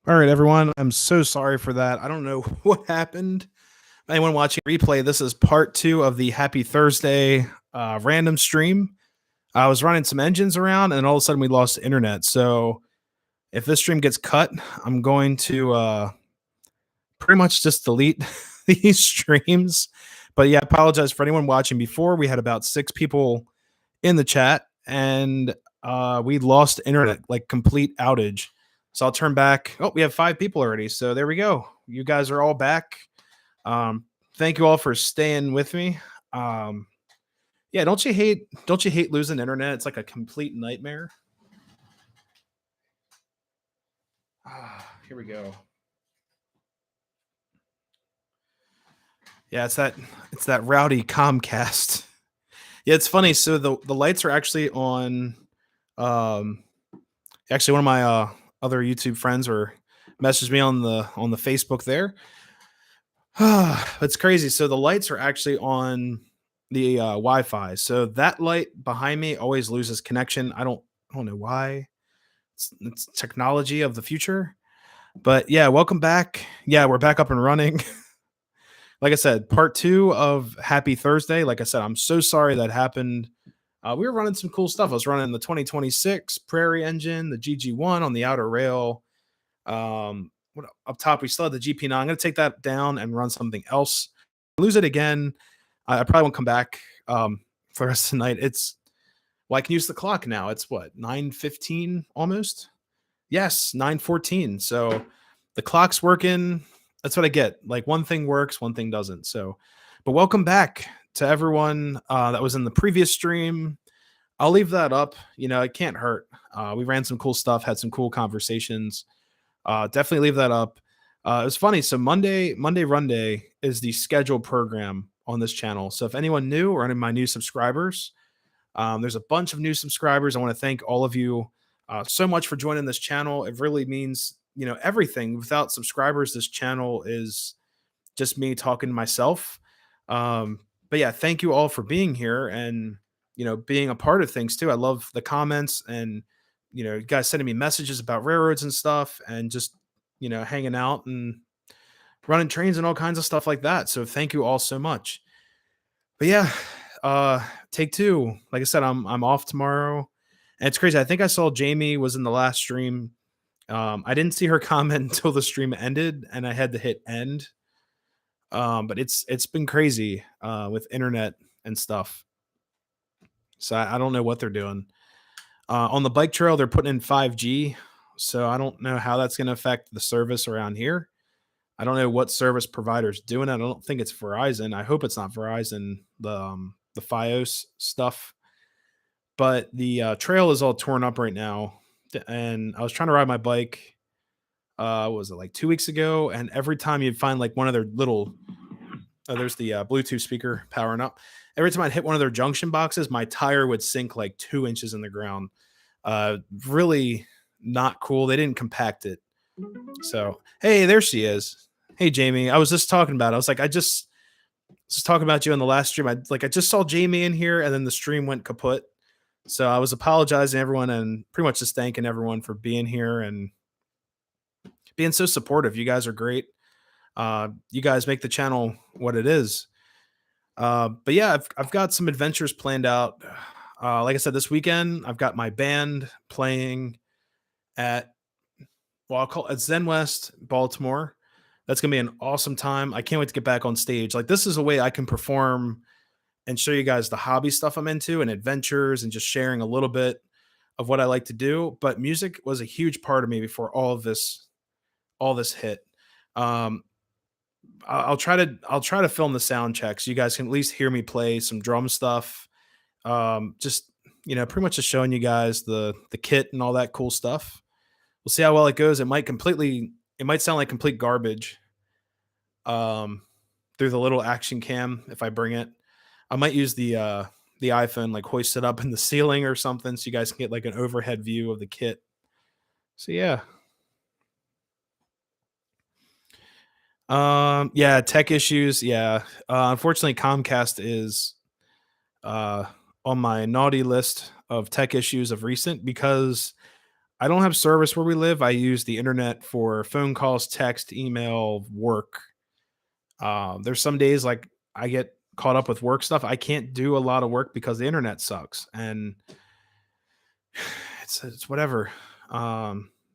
All right, everyone. I'm so sorry for that. I don't know what happened. Anyone watching replay, this is part two of the Happy Thursday random stream. I was running some engines around, and all of a sudden we lost internet. So if this stream gets cut, I'm going to pretty much just delete these streams. But yeah, I apologize for anyone watching before. We had about six people in the chat, and we lost internet, like complete outage. So I'll turn back. Oh, we have five people already. So there we go. You guys are all back. Thank you all for staying with me. Um, yeah, don't you hate losing internet? It's like a complete nightmare. Here we go. Yeah, it's that rowdy Comcast. Yeah, it's funny. So the lights are actually on. Um, Actually, one of my other YouTube friends or messaged me on the Facebook there. It's crazy. So the lights are actually on the Wi-Fi. So that light behind me always loses connection. I don't know why. It's technology of the future. But yeah, welcome back. Yeah, we're back up and running. Like I said, part two of Happy Thursday. Like I said, I'm so sorry that happened. We were running some cool stuff. I was running the 2026 Prairie engine, the GG1 on the outer rail. What up top? We still have the GP9. I'm going to take that down and run something else. Lose it again. I probably won't come back for the rest of the night. Well, I can use the clock now. It's what 9:15 almost. Yes, 9:14. So the clock's working. That's what I get. Like one thing works, one thing doesn't. So, but welcome back to everyone that was in the previous stream. I'll leave that up. It can't hurt. We ran some cool stuff, had some cool conversations. Definitely leave that up. It was funny. So Monday Run Day is the scheduled program on this channel. So if anyone new or any of my new subscribers, there's a bunch of new subscribers. I want to thank all of you so much for joining this channel. It really means everything. Without subscribers, this channel is just me talking to myself. Um, but yeah, thank you all for being here and being a part of things too. I love the comments and you guys sending me messages about railroads and stuff, and just hanging out and running trains and all kinds of stuff like that. So thank you all so much. But yeah, take two. Like I said, I'm off tomorrow, and it's crazy. I think I saw Jamie was in the last stream. I didn't see her comment until the stream ended, and I had to hit end. But it's been crazy with internet and stuff. So I don't know what they're doing. On the bike trail, they're putting in 5G, so I don't know how that's going to affect the service around here. I don't know what service provider's doing it. I don't think it's Verizon. I hope it's not Verizon, the FiOS stuff. But the trail is all torn up right now, and I was trying to ride my bike. What was it, like 2 weeks ago? And every time you'd find like one of their little, there's the Bluetooth speaker powering up. Every time I'd hit one of their junction boxes, my tire would sink like 2 inches in the ground. Really not cool. They didn't compact it. So hey, there she is. Hey Jamie, I was just talking about it. I was like, I just was talking about you on the last stream. I just saw Jamie in here, and then the stream went kaput. So I was apologizing to everyone and pretty much just thanking everyone for being here and being so supportive. You guys are great. You guys make the channel what it is. But yeah, I've got some adventures planned out. Like I said, this weekend I've got my band playing at, well, I'll call it Zen West, Baltimore. That's gonna be an awesome time. I can't wait to get back on stage. Like this is a way I can perform and show you guys the hobby stuff I'm into and adventures and just sharing a little bit of what I like to do. But music was a huge part of me before all this hit. Um, I'll try to film the sound check so you guys can at least hear me play some drum stuff. Just pretty much just showing you guys the kit and all that cool stuff. We'll see how well it goes. It might sound like complete garbage. Um, through the little action cam if I bring it. I might use the iPhone, like hoist it up in the ceiling or something so you guys can get like an overhead view of the kit. So yeah. Yeah, tech issues. Yeah. Unfortunately, Comcast is uh on my naughty list of tech issues of recent because I don't have service where we live. I use the internet for phone calls, text, email, work. There's some days like I get caught up with work stuff. I can't do a lot of work because the internet sucks, and it's whatever. But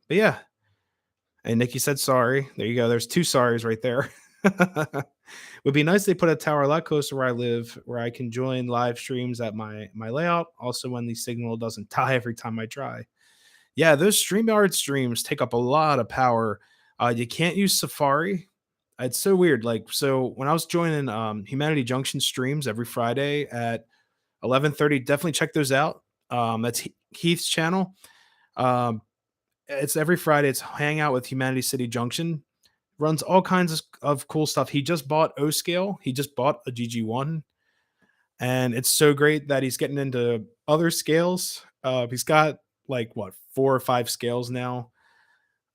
yeah, and Nikki said sorry. There you go. There's two sorries right there. Would be nice they put a tower a lot closer where I live, where I can join live streams at my layout. Also, when the signal doesn't die every time I try. Yeah, those StreamYard streams take up a lot of power. You can't use Safari. It's so weird. Like, so when I was joining Humanity Junction streams every Friday at 11:30, definitely check those out. That's Heath's channel. Um, it's every Friday. It's Hangout with Humanity City Junction. Runs all kinds of cool stuff. He just bought O Scale. He just bought a GG1, and it's so great that he's getting into other scales. He's got like what 4 or 5 scales now,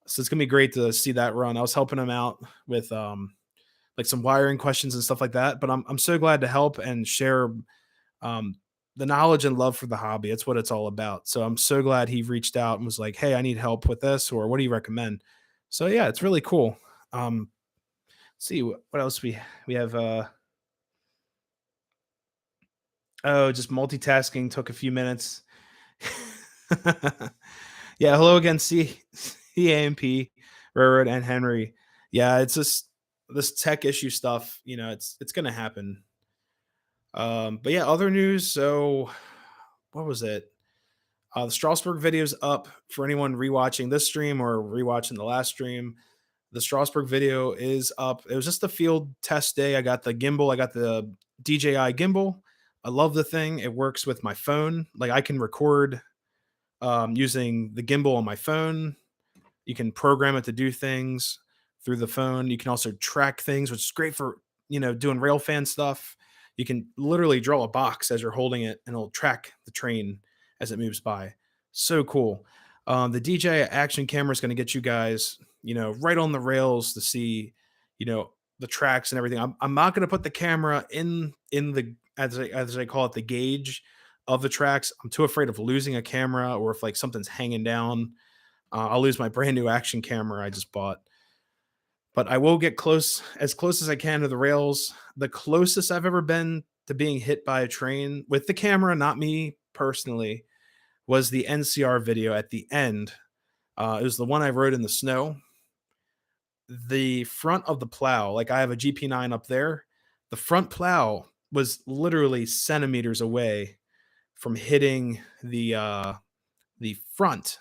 so it's gonna be great to see that run. I was helping him out with like some wiring questions and stuff like that. But I'm so glad to help and share um the knowledge and love for the hobby. It's what it's all about. So I'm so glad he reached out and was like, "Hey, I need help with this," or "What do you recommend?" So yeah, it's really cool. See what else we have. Oh, just multitasking took a few minutes. Yeah, hello again, CAMP, Railroad, and Henry. Yeah, it's just this tech issue stuff. It's gonna happen. But yeah, other news. So, what was it? The Strasbourg video's up for anyone rewatching this stream or rewatching the last stream. The Strasbourg video is up. It was just a field test day. I got the gimbal. I got the DJI gimbal. I love the thing. It works with my phone. Like I can record using the gimbal on my phone. You can program it to do things through the phone. You can also track things, which is great for doing railfan stuff. You can literally draw a box as you're holding it, and it'll track the train as it moves by. So cool. The DJI action camera is going to get you guys, right on the rails to see, the tracks and everything. I'm not going to put the camera in the as I call it the gauge of the tracks. I'm too afraid of losing a camera, or if like something's hanging down, I'll lose my brand new action camera I just bought. But I will get close as I can to the rails. The closest I've ever been to being hit by a train with the camera, not me personally, was the NCR video at the end. It was the one I rode in the snow. The front of the plow, like I have a GP9 up there, the front plow was literally centimeters away from hitting the front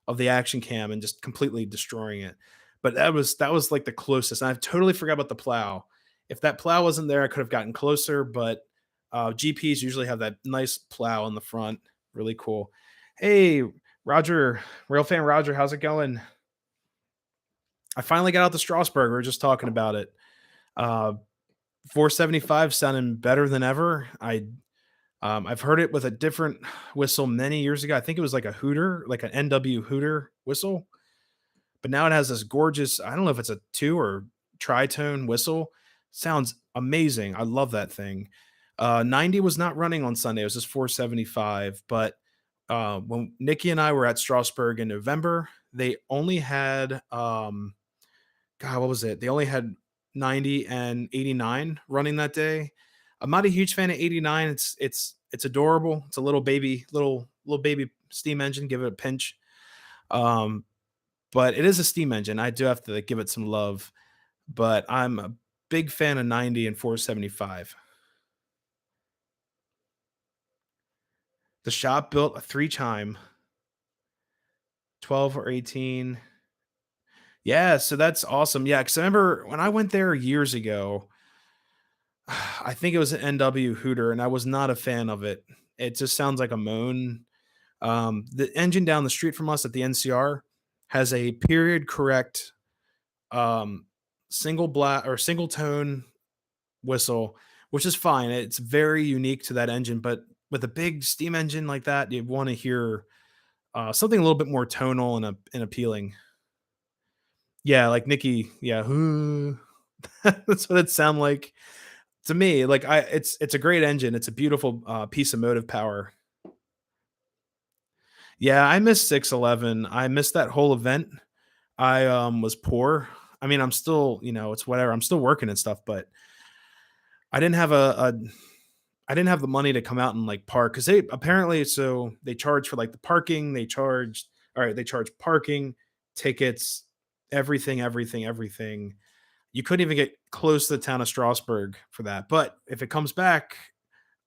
of the action cam and just completely destroying it. But that was like the closest. And I totally forgot about the plow. If that plow wasn't there, I could have gotten closer. But GPs usually have that nice plow in the front. Really cool. Hey, Roger, Railfan Roger, how's it going? I finally got out to Strasbourg. We were just talking about it. Uh, 475 sounding better than ever. I've heard it with a different whistle many years ago. I think it was like a Hooter, like an NW Hooter whistle. But now it has this gorgeous, I don't know if it's a two or tritone whistle. Sounds amazing. I love that thing. 90 was not running on Sunday. It was just 475. But when Nikki and I were at Strasbourg in November, they only had God, what was it? They only had 90 and 89 running that day. I'm not a huge fan of 89. It's adorable. It's a little baby steam engine. Give it a pinch. Um, but it is a steam engine. I do have to give it some love. But I'm a big fan of 90 and 475. The shop built a three chime, 12 or 18. Yeah, so that's awesome. Yeah, because I remember when I went there years ago, I think it was an NW Hooter, and I was not a fan of it. It just sounds like a moan. The engine down the street from us at the NCR has a period correct um, single black or single tone whistle, which is fine. It's very unique to that engine, but with a big steam engine like that, you want to hear something a little bit more tonal and appealing. Yeah, like Nikki. Yeah, that's what it sound like to me. Like it's a great engine. It's a beautiful piece of motive power. Yeah, I missed 611. I missed that whole event. I was poor. I mean, I'm still, it's whatever. I'm still working and stuff, but I didn't have I didn't have the money to come out and like park because they apparently so they charge for like the parking. They charge parking, tickets, everything. You couldn't even get close to the town of Strasbourg for that. But if it comes back,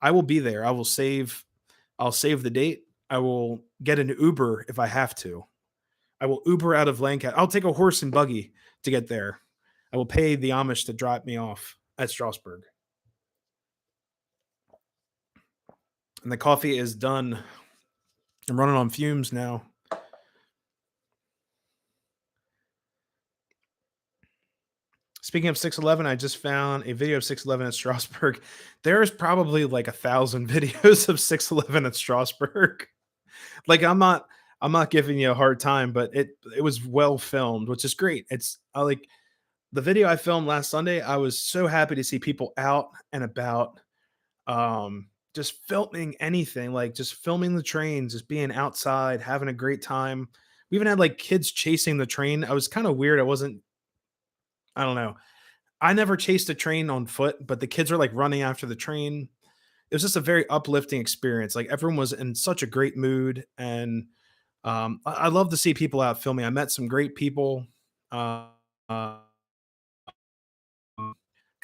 I will be there. I'll save the date. I will get an Uber if I have to. I will Uber out of Lancaster. I'll take a horse and buggy to get there. I will pay the Amish to drop me off at Strasbourg. And the coffee is done. I'm running on fumes now. Speaking of 611, I just found a video of 611 at Strasbourg. There's probably like 1,000 videos of 611 at Strasbourg. Like I'm not giving you a hard time, but it was well filmed, which is great. It's I like the video I filmed last Sunday. I was so happy to see people out and about, just filming anything, like just filming the trains, just being outside, having a great time. We even had like kids chasing the train. I was kind of weird. I don't know. I never chased a train on foot, but the kids were like running after the train. It was just a very uplifting experience. Like everyone was in such a great mood, and I love to see people out filming. I met some great people. Uh, uh, God,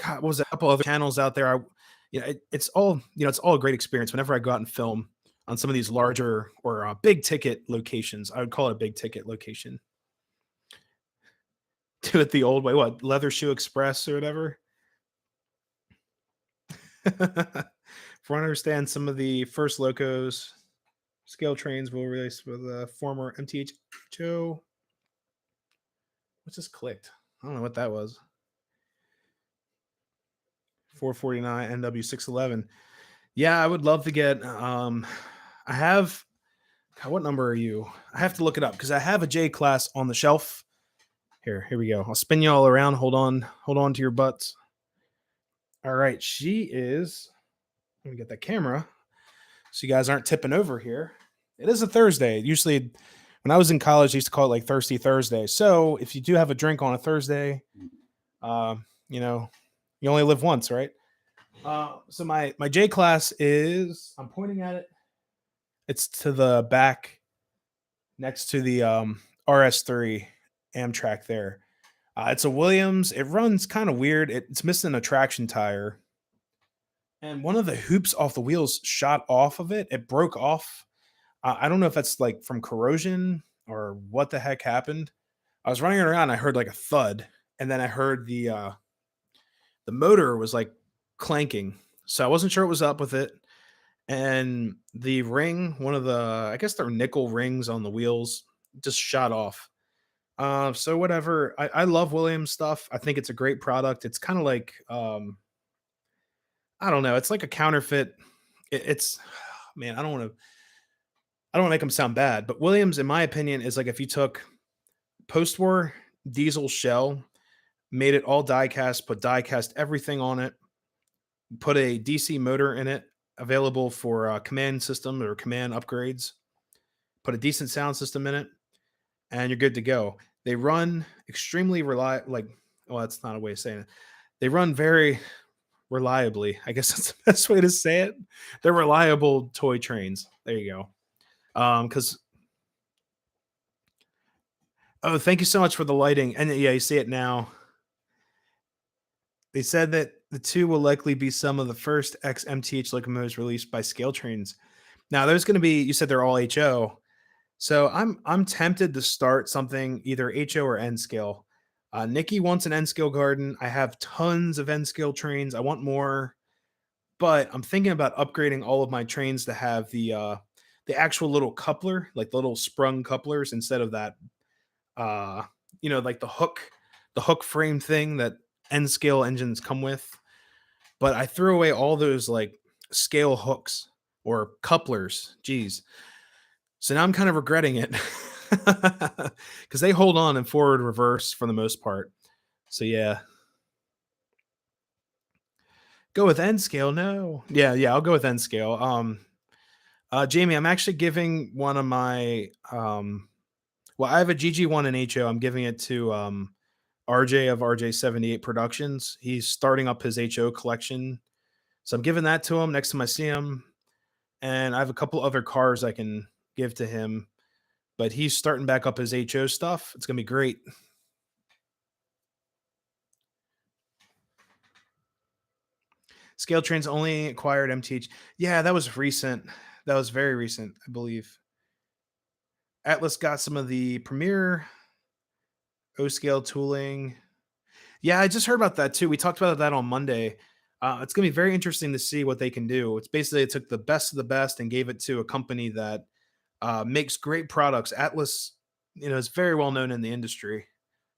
what was it? A couple other channels out there. It's all it's all a great experience. Whenever I go out and film on some of these larger or big ticket locations, I would call it a big ticket location. Do it the old way. What Leather Shoe Express or whatever. From what I understand, some of the first locos scale trains will release with a former MTHO. What's just clicked? I don't know what that was. 449 NW611. Yeah, I would love to get. I have. God, what number are you? I have to look it up because I have a J class on the shelf. Here we go. I'll spin you all around. Hold on to your butts. All right, she is. Let me get that camera so you guys aren't tipping over here. It is a Thursday. Usually, when I was in college, I used to call it like Thirsty Thursday. So if you do have a drink on a Thursday, uh, you know, you only live once, right? So my J class is. I'm pointing at it. It's to the back, next to the RS3 Amtrak there. It's a Williams. It runs kind of weird. It's missing a traction tire, and one of the hoops off the wheels shot off of it. It broke off. I don't know if that's like from corrosion or what the heck happened. I was running around. I heard like a thud, and then I heard the motor was like clanking. So I wasn't sure what was up with it. And the ring, one of the, I guess they're nickel rings on the wheels, just shot off. So whatever. I love Williams stuff. I think it's a great product. It's kind of like, I don't know. It's like a counterfeit. It's man. I don't want to make them sound bad, but Williams, in my opinion, is like if you took post-war diesel shell, made it all die cast, put die cast everything on it, put a DC motor in it, available for command system or command upgrades, put a decent sound system in it, and you're good to go. They run extremely reliable. Like, well, that's not a way of saying it. They run very reliably. I guess that's the best way to say it. They're reliable toy trains. There you go. Because oh, thank you so much for the lighting. And yeah, you see it now. They said that the two will likely be some of the first XMTH locomotives released by Scale Trains. Now, there's going to be. You said they're all HO. So I'm tempted to start something either HO or N scale. Nikki wants an N scale garden. I have tons of N scale trains. I want more, but I'm thinking about upgrading all of my trains to have the actual little coupler, like the little sprung couplers, instead of that uh like the hook frame thing that N scale engines come with. But I threw away all those like scale hooks or couplers. Geez. So now I'm kind of regretting it because they hold on in forward reverse for the most part. So yeah, go with N scale. No, yeah, I'll go with N scale. Jamie, I'm actually giving one of my well, I have a GG1 and HO. I'm giving it to RJ of RJ78 Productions. He's starting up his HO collection. So I'm giving that to him next time I see him. And I have a couple other cars I can give to him, but he's starting back up his HO stuff. It's going to be great. Scale Trains only acquired MTH. Yeah, that was recent. That was very recent, I believe. Atlas got some of the Premiere O scale tooling. Yeah, I just heard about that too. We talked about that on Monday. It's going to be very interesting to see what they can do. It's basically it took the best of the best and gave it to a company that makes great products. Atlas, is very well known in the industry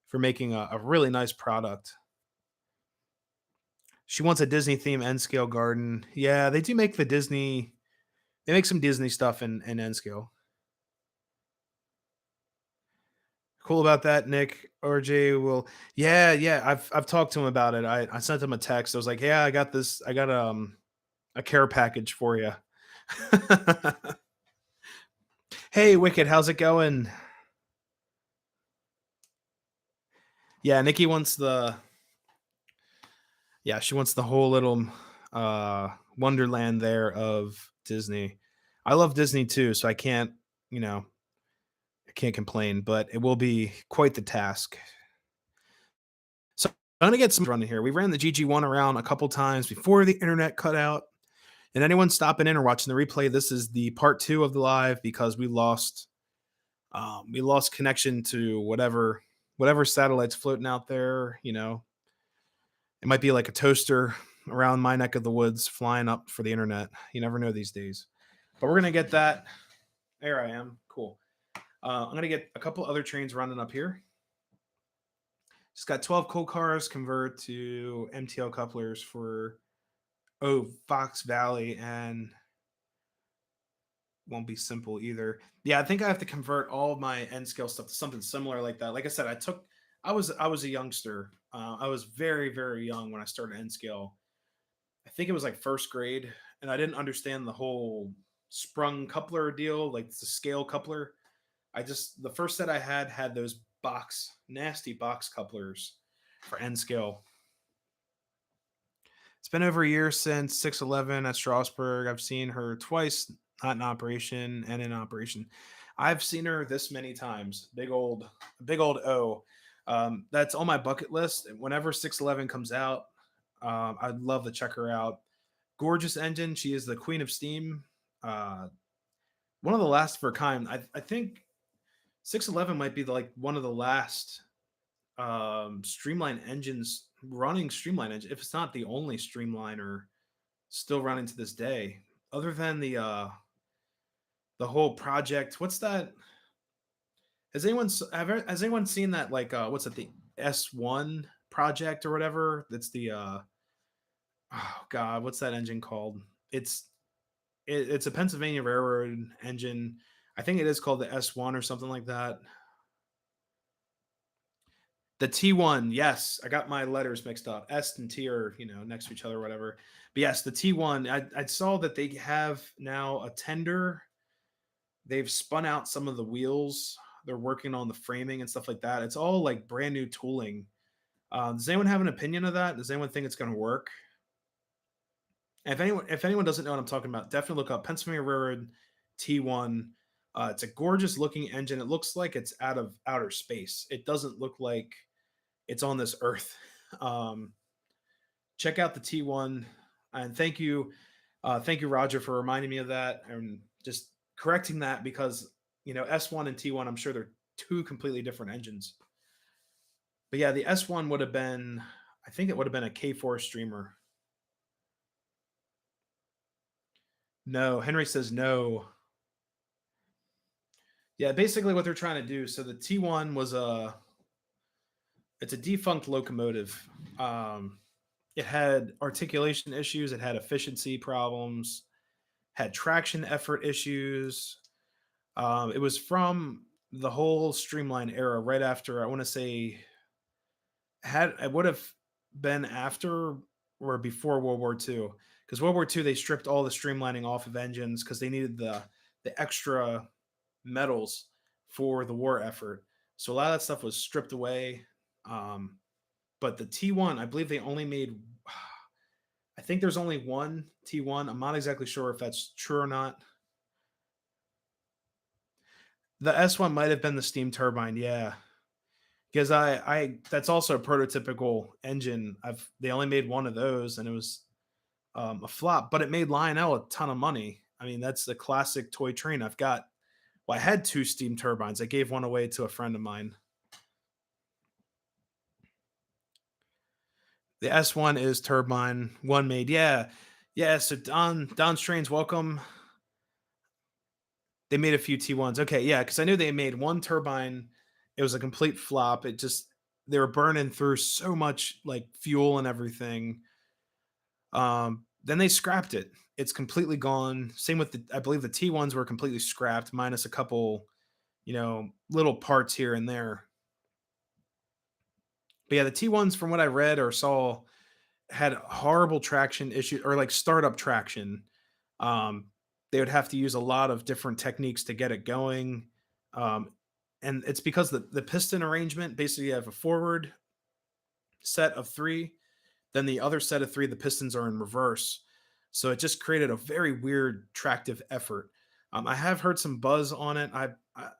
for making a really nice product. She wants a Disney theme N scale garden. Yeah, they do make the Disney. They make some Disney stuff in N scale. Cool about that, Nick. RJ will. Yeah, yeah. I've talked to him about it. I sent him a text. I was like, yeah, I got this. I got a care package for you. Hey, Wicked, how's it going? Yeah, Nikki wants the. Yeah, she wants the whole little wonderland there of Disney. I love Disney too, so I can't complain, but it will be quite the task. So I'm gonna get some running here. We ran the GG1 around a couple times before the internet cut out. And anyone stopping in or watching the replay, this is the part two of the live because we lost connection to whatever satellites floating out there. It might be like a toaster around my neck of the woods flying up for the internet. You never know these days. But we're gonna get that. There I am. Cool. I'm gonna get a couple other trains running up here. Just got 12 coal cars convert to MTL couplers for Fox Valley, and won't be simple either. Yeah, I think I have to convert all of my N scale stuff to something similar like that. Like I said, I was a youngster. I was very very young when I started N scale. I think it was like first grade, and I didn't understand the whole sprung coupler deal, like the scale coupler. The first set I had those nasty box couplers for N scale. It's been over a year since 611 at Strasbourg. I've seen her twice, not in operation and in operation. I've seen her this many times. Big old O. That's on my bucket list. Whenever 611 comes out, I'd love to check her out. Gorgeous engine. She is the queen of steam. Uh, One of the last of her kind. I think 611 might be like one of the last streamline engines running streamline engine, if it's not the only streamliner still running to this day, other than the whole project. What's that? Has anyone seen that, like what's it, the S1 project or whatever? That's the oh god, what's that engine called? It's it's a Pennsylvania Railroad engine. I think it is called the S1 or something like that. The T1, yes, I got my letters mixed up. S and T are, next to each other or whatever. But yes, the T1, I saw that they have now a tender. They've spun out some of the wheels. They're working on the framing and stuff like that. It's all like brand new tooling. Does anyone have an opinion of that? Does anyone think it's going to work? And if anyone doesn't know what I'm talking about, definitely look up Pennsylvania Railroad T1. It's a gorgeous looking engine. It looks like it's out of outer space. It doesn't look like it's on this earth. Um, Check out the T1, and thank you, Roger, for reminding me of that and just correcting that because S1 and T1, I'm sure they're two completely different engines. But yeah, the S1 would have been, I think it would have been a K4 streamer. No, Henry says no. Yeah, basically what they're trying to do. So the T1 it's a defunct locomotive. It had articulation issues, it had efficiency problems, had traction effort issues. It was from the whole streamline era, right after, I want to say, had it would have been after or before World War II. Because World War II, they stripped all the streamlining off of engines because they needed the extra metals for the war effort. So a lot of that stuff was stripped away. Um, but the T1, I believe they only made, I think there's only one T1. I'm not exactly sure if that's true or not. The S1 might have been the steam turbine, yeah. Because that's also a prototypical engine. They only made one of those, and it was a flop, but it made Lionel a ton of money. I mean, that's the classic toy train. I had two steam turbines. I gave one away to a friend of mine. The S1 is turbine, one made. Yeah. Yeah. So Don Strains, welcome. They made a few T1s. Okay. Yeah. Because I knew they made one turbine. It was a complete flop. They were burning through so much like fuel and everything. Then they scrapped it. It's completely gone. Same with I believe the T1s were completely scrapped, minus a couple, little parts here and there. But yeah, the T1s, from what I read or saw, had horrible traction issue or like startup traction. Um, they would have to use a lot of different techniques to get it going. Um, and it's because the piston arrangement, basically you have a forward set of three, then the other set of three, the pistons are in reverse. So it just created a very weird tractive effort. I have heard some buzz on it. I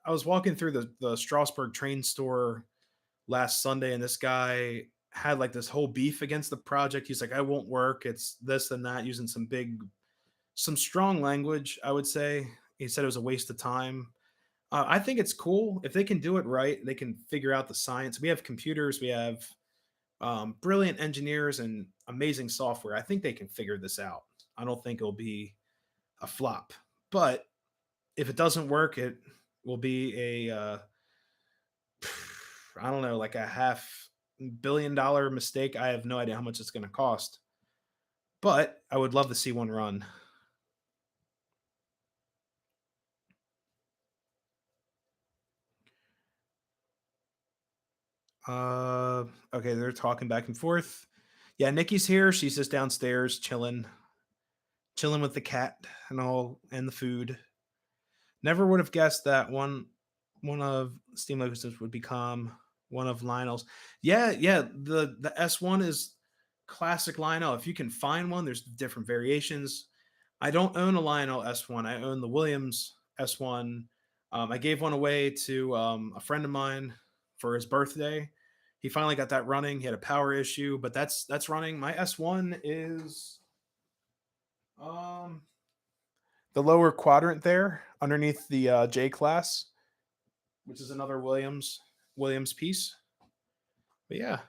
was walking through the Strasbourg train store last Sunday, and this guy had like this whole beef against the project. He's like, "I won't work. It's this and that," using some strong language. I would say he said it was a waste of time. I think it's cool if they can do it right. They can figure out the science. We have computers. We have brilliant engineers and amazing software. I think they can figure this out. I don't think it'll be a flop. But if it doesn't work, it will be I don't know, like a $500 million mistake. I have no idea how much it's going to cost, but I would love to see one run. Uh, okay, they're talking back and forth. Yeah, Nikki's here. She's just downstairs chilling with the cat and all and the food. Never would have guessed that one of Steam Locusts would become one of Lionel's. Yeah, yeah. The S1 is classic Lionel. If you can find one, there's different variations. I don't own a Lionel S1. I own the Williams S1. I gave one away to a friend of mine for his birthday. He finally got that running. He had a power issue, but that's running. My S1 is um the lower quadrant there underneath the J class, which is another Williams piece. But yeah.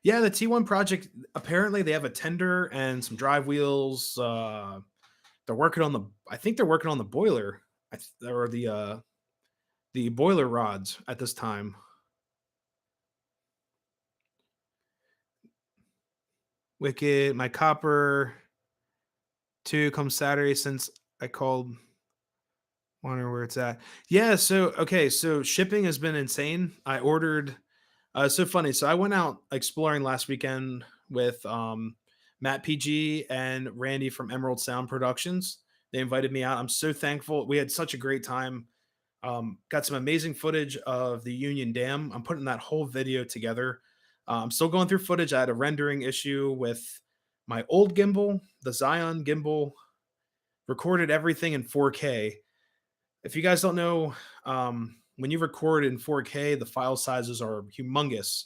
Yeah, the T1 project, apparently they have a tender and some drive wheels. They're working on I think they're working on the boiler or the boiler rods at this time. Wicked, my copper 2 comes Saturday since I called. Wonder where it's at. Yeah, so okay, so shipping has been insane. I ordered so funny. So I went out exploring last weekend with Matt PG and Randy from Emerald Sound Productions. They invited me out. I'm so thankful. We had such a great time. Got some amazing footage of the Union Dam. I'm putting that whole video together. I'm still going through footage. I had a rendering issue with my old gimbal, the Zion gimbal, recorded everything in 4K. If you guys don't know, when you record in 4K, the file sizes are humongous.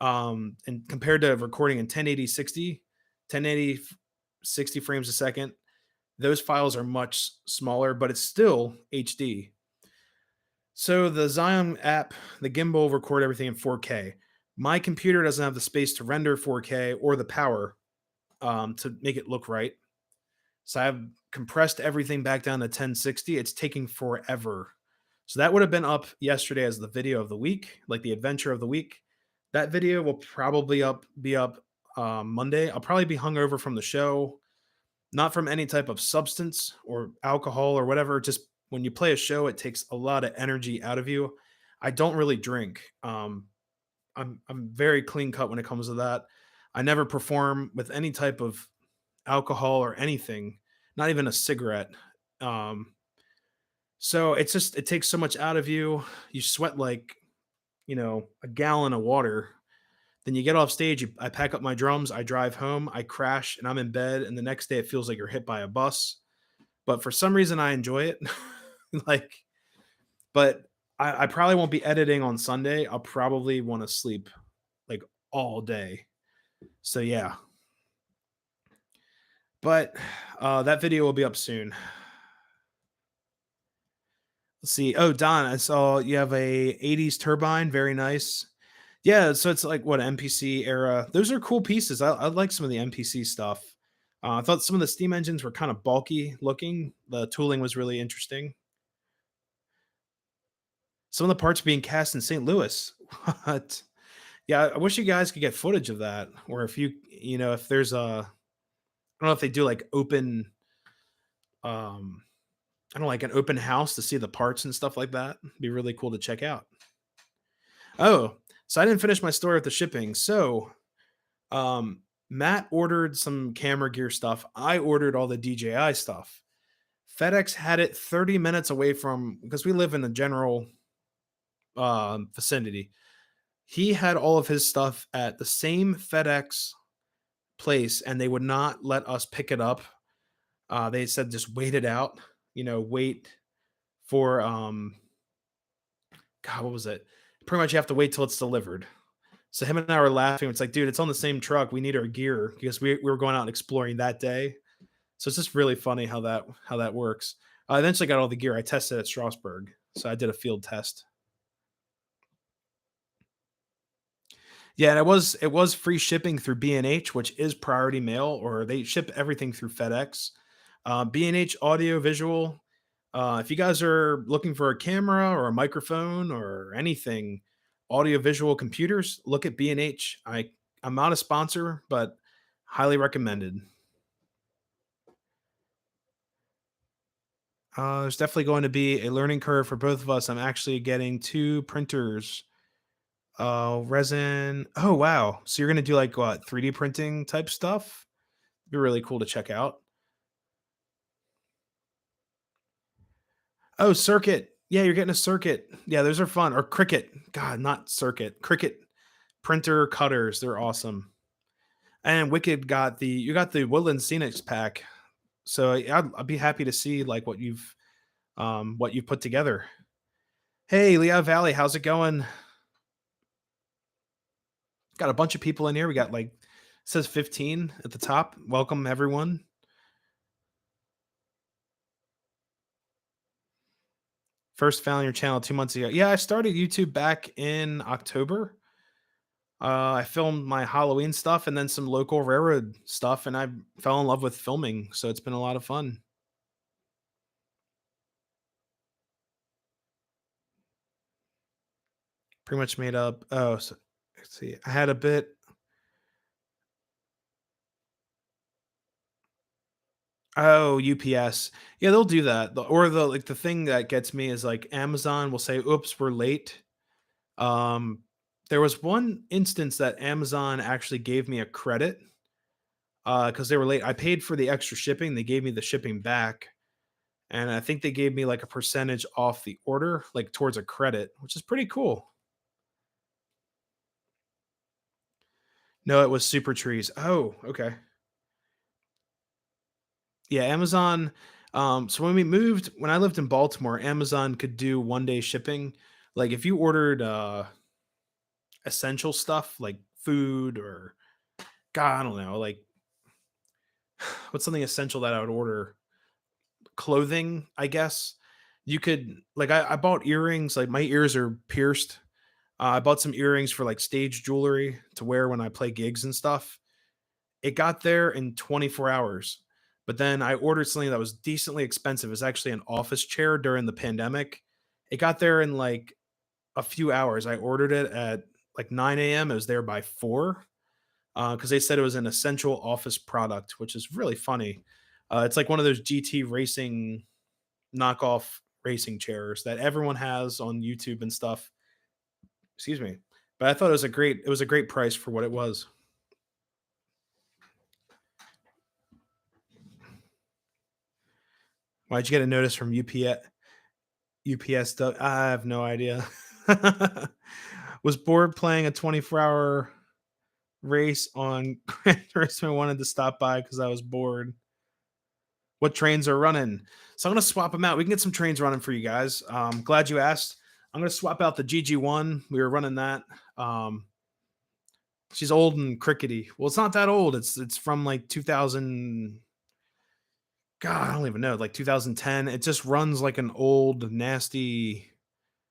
And compared to recording in 1080 60 frames a second, those files are much smaller, but it's still HD. So the Zion app, the gimbal record everything in 4K. My computer doesn't have the space to render 4K or the power to make it look right. So I've compressed everything back down to 1060. It's taking forever. So that would have been up yesterday as the video of the week, like the adventure of the week. That video will probably be up Monday. I'll probably be hungover from the show, not from any type of substance or alcohol or whatever. Just when you play a show, it takes a lot of energy out of you. I don't really drink. I'm very clean cut when it comes to that. I never perform with any type of alcohol or anything, not even a cigarette. So it takes so much out of you. You sweat like, a gallon of water. Then you get off stage, I pack up my drums, I drive home, I crash, and I'm in bed. And the next day, it feels like you're hit by a bus. But for some reason, I enjoy it. like, but I probably won't be editing on Sunday. I'll probably want to sleep like all day. So yeah, but that video will be up soon. Let's see. Oh, Don, I saw you have a 80s turbine. Very nice. Yeah, so it's like what MPC era. Those are cool pieces. I like some of the MPC stuff. I thought some of the steam engines were kind of bulky looking. The tooling was really interesting. Some of the parts being cast in St. Louis. What? Yeah, I wish you guys could get footage of that, or if if there's I don't know if they do like open, um, I don't know, like an open house to see the parts and stuff like that. It'd be really cool to check out. Oh, so I didn't finish my story with the shipping. So Um, Matt ordered some camera gear stuff. I ordered all the DJI stuff. FedEx had it 30 minutes away from because we live in the general vicinity. He had all of his stuff at the same FedEx place, and they would not let us pick it up. They said just wait it out. Wait for God, what was it? Pretty much you have to wait till it's delivered. So him and I were laughing. It's like, dude, it's on the same truck. We need our gear because we were going out and exploring that day. So it's just really funny how that works. I eventually got all the gear. I tested at Strasbourg, so I did a field test. Yeah, and it was free shipping through B&H, which is priority mail, or they ship everything through FedEx. B&H Audio Visual. If you guys are looking for a camera or a microphone or anything, audio visual computers, look at B&H. I'm not a sponsor, but highly recommended. There's definitely going to be a learning curve for both of us. I'm actually getting two printers. Resin. Oh wow! So you're gonna do like what 3D printing type stuff? Be really cool to check out. Oh, Circuit. Yeah, you're getting a Circuit. Yeah, those are fun. Or Cricut. God, not Circuit. Cricut printer cutters. They're awesome. And Wicked got the Woodland Scenics pack. So I'd be happy to see like what you've put together. Hey, Lehigh Valley, how's it going? Got a bunch of people in here. We got like says 15 at the top. Welcome everyone. First found your channel 2 months ago. Yeah, I started YouTube back in October. I filmed my Halloween stuff and then some local railroad stuff, and I fell in love with filming. So it's been a lot of fun. Pretty much made up. Oh, so, let's see. I had a bit. Oh, UPS. Yeah, they'll do that. Or the thing that gets me is like Amazon will say, "Oops, we're late." Um, there was one instance that Amazon actually gave me a credit because they were late. I paid for the extra shipping. They gave me the shipping back, and I think they gave me like a percentage off the order, like towards a credit, which is pretty cool. No, it was Super Trees. Oh, okay. Yeah, Amazon. So when I lived in Baltimore, Amazon could do 1 day shipping. Like if you ordered essential stuff like food or God, I don't know, like what's something essential that I would order? Clothing, I guess. You could like I bought earrings, like my ears are pierced. I bought some earrings for like stage jewelry to wear when I play gigs and stuff. It got there in 24 hours. But then I ordered something that was decently expensive. It was actually an office chair during the pandemic. It got there in like a few hours. I ordered it at like 9 a.m. It was there by 4 because they said it was an essential office product, which is really funny. It's like one of those GT racing knockoff racing chairs that everyone has on YouTube and stuff. Excuse me. But I thought it was a great price for what it was. Why'd you get a notice from UPS? UPSW. I have no idea. Was bored playing a 24-hour race on Gran Turismo. Wanted to stop by because I was bored. What trains are running? So I'm gonna swap them out. We can get some trains running for you guys. Glad you asked. I'm gonna swap out the GG1. We were running that. Um, she's old and crickety. Well, it's not that old. It's from like 2000. God, I don't even know. Like 2010. It just runs like an old nasty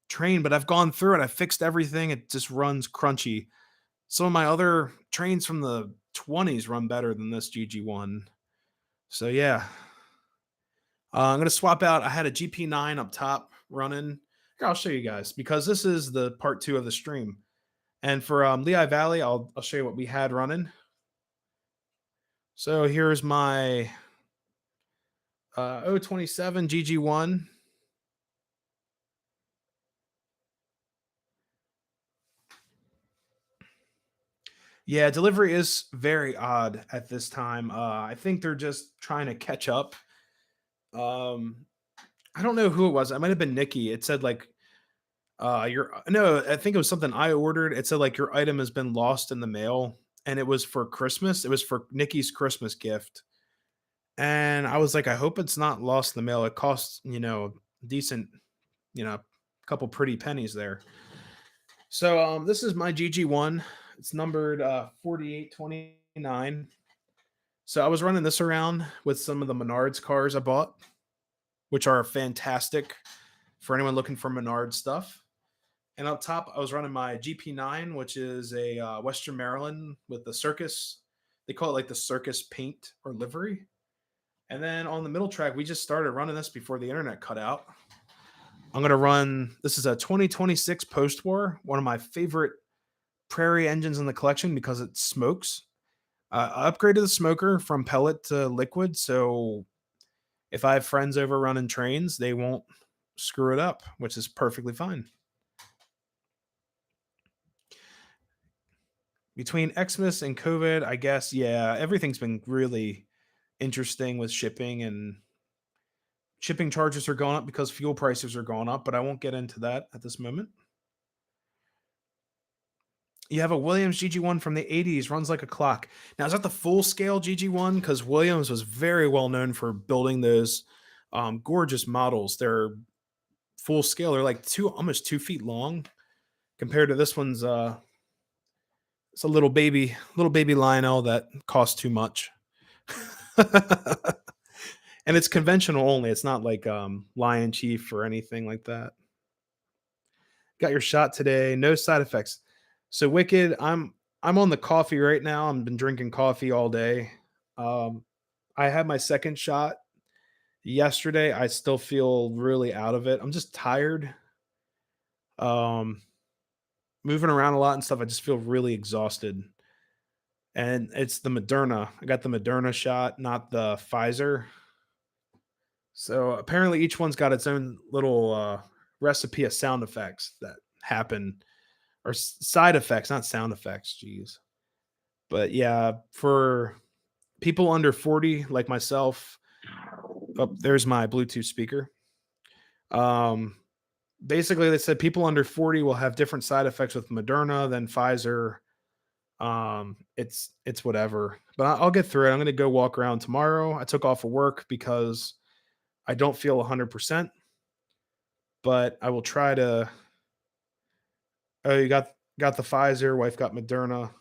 train. But I've gone through it. I fixed everything. It just runs crunchy. Some of my other trains from the 20s run better than this GG1. So yeah, I'm gonna swap out. I had a GP9 up top running. Here, I'll show you guys because this is the part two of the stream. And for Lehigh Valley, I'll show you what we had running. So here's my 027 GG1. Yeah, delivery is very odd at this time. I think they're just trying to catch up. Um, I don't know who it was. It might have been Nikki. It said like your no, I think it was something I ordered. It said like your item has been lost in the mail, and it was for Christmas. It was for Nikki's Christmas gift. And I was like, I hope it's not lost in the mail. It costs, decent, a couple pretty pennies there. So this is my GG1. It's numbered 4829. So I was running this around with some of the Menards cars I bought, which are fantastic for anyone looking for Menard stuff. And up top, I was running my GP9, which is a Western Maryland with the circus. They call it like the circus paint or livery. And then on the middle track, we just started running this before the internet cut out. I'm going to run, this is a 2026 post war, one of my favorite Prairie engines in the collection because it smokes. I upgraded the smoker from pellet to liquid. So if I have friends over running trains, they won't screw it up, which is perfectly fine. Between Xmas and COVID, I guess, yeah, everything's been really interesting with shipping, and shipping charges are going up because fuel prices are going up, but I won't get into that at this moment. You have a Williams GG1 from the 80s, runs like a clock. Now, is that the full scale GG1? Because Williams was very well known for building those gorgeous models. They're full scale. They're like almost 2 feet long compared to this one's. It's a little baby Lionel that costs too much. And it's conventional only. It's not like Lion Chief or anything like that. Got your shot today. No side effects. So Wicked, I'm on the coffee right now. I've been drinking coffee all day. Um, I had my second shot yesterday. I still feel really out of it. I'm just tired. Um, moving around a lot and stuff. I just feel really exhausted. And it's the Moderna. I got the Moderna shot, not the Pfizer. So apparently each one's got its own little recipe of sound effects that happen, or side effects, not sound effects. Jeez. But yeah, for people under 40 like myself, oh, there's my Bluetooth speaker. Um, basically, they said people under 40 will have different side effects with Moderna than Pfizer. It's whatever, but I'll get through it. I'm going to go walk around tomorrow. I took off of work because I don't feel 100%, but I will try to. Oh, you got the Pfizer. Wife got Moderna.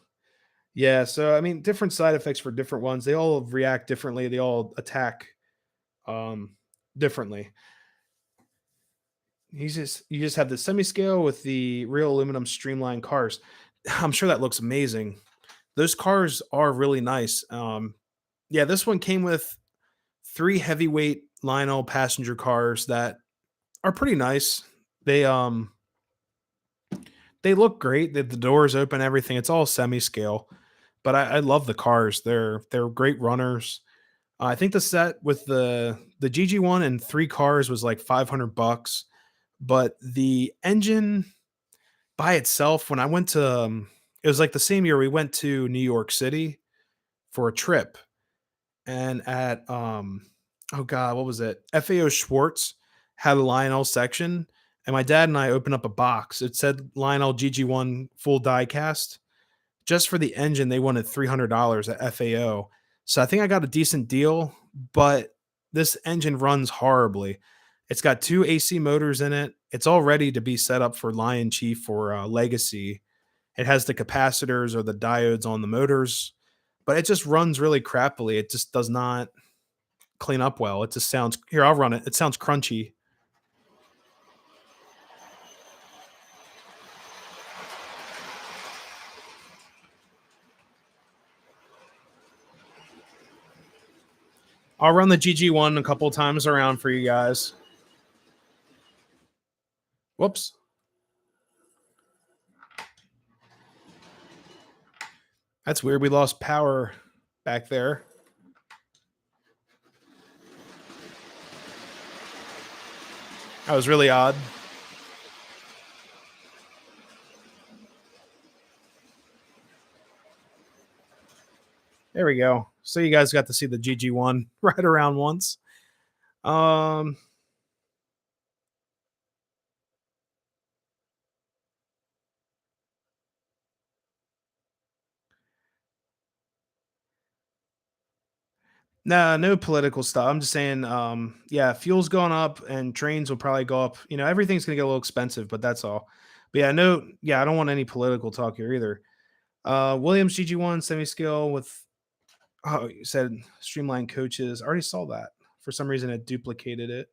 Yeah, so I mean, different side effects for different ones. They all react differently. They all attack um, differently. You just have the semi scale with the real aluminum streamlined cars. I'm sure that looks amazing. Those cars are really nice. Yeah, this one came with three heavyweight Lionel passenger cars that are pretty nice. They um they look great. The doors open, everything. It's all semi scale, but I love the cars. They're great runners. I think the set with the GG1 and three cars was like $500, but the engine by itself, when I went to, it was like the same year we went to New York City for a trip, and at oh god, what was it? FAO Schwartz had a Lionel section, and my dad and I opened up a box. It said Lionel GG1 full die cast. Just for the engine, they wanted $300 at FAO. So I think I got a decent deal, but this engine runs horribly. It's got 2 AC motors in it. It's all ready to be set up for Lion Chief or Legacy. It has the capacitors or the diodes on the motors, but it just runs really crappily. It just does not clean up well. It just sounds here. I'll run it. It sounds crunchy. I'll run the GG1 a couple times around for you guys. Whoops. That's weird. We lost power back there. That was really odd. There we go. So you guys got to see the GG1 right around once. Um, nah, no political stuff. I'm just saying, yeah, fuel's going up and trains will probably go up. You know, everything's gonna get a little expensive, but that's all. But yeah, no, yeah, I don't want any political talk here either. Williams GG1 semi skill with oh, you said streamlined coaches. I already saw that. For some reason, it duplicated it.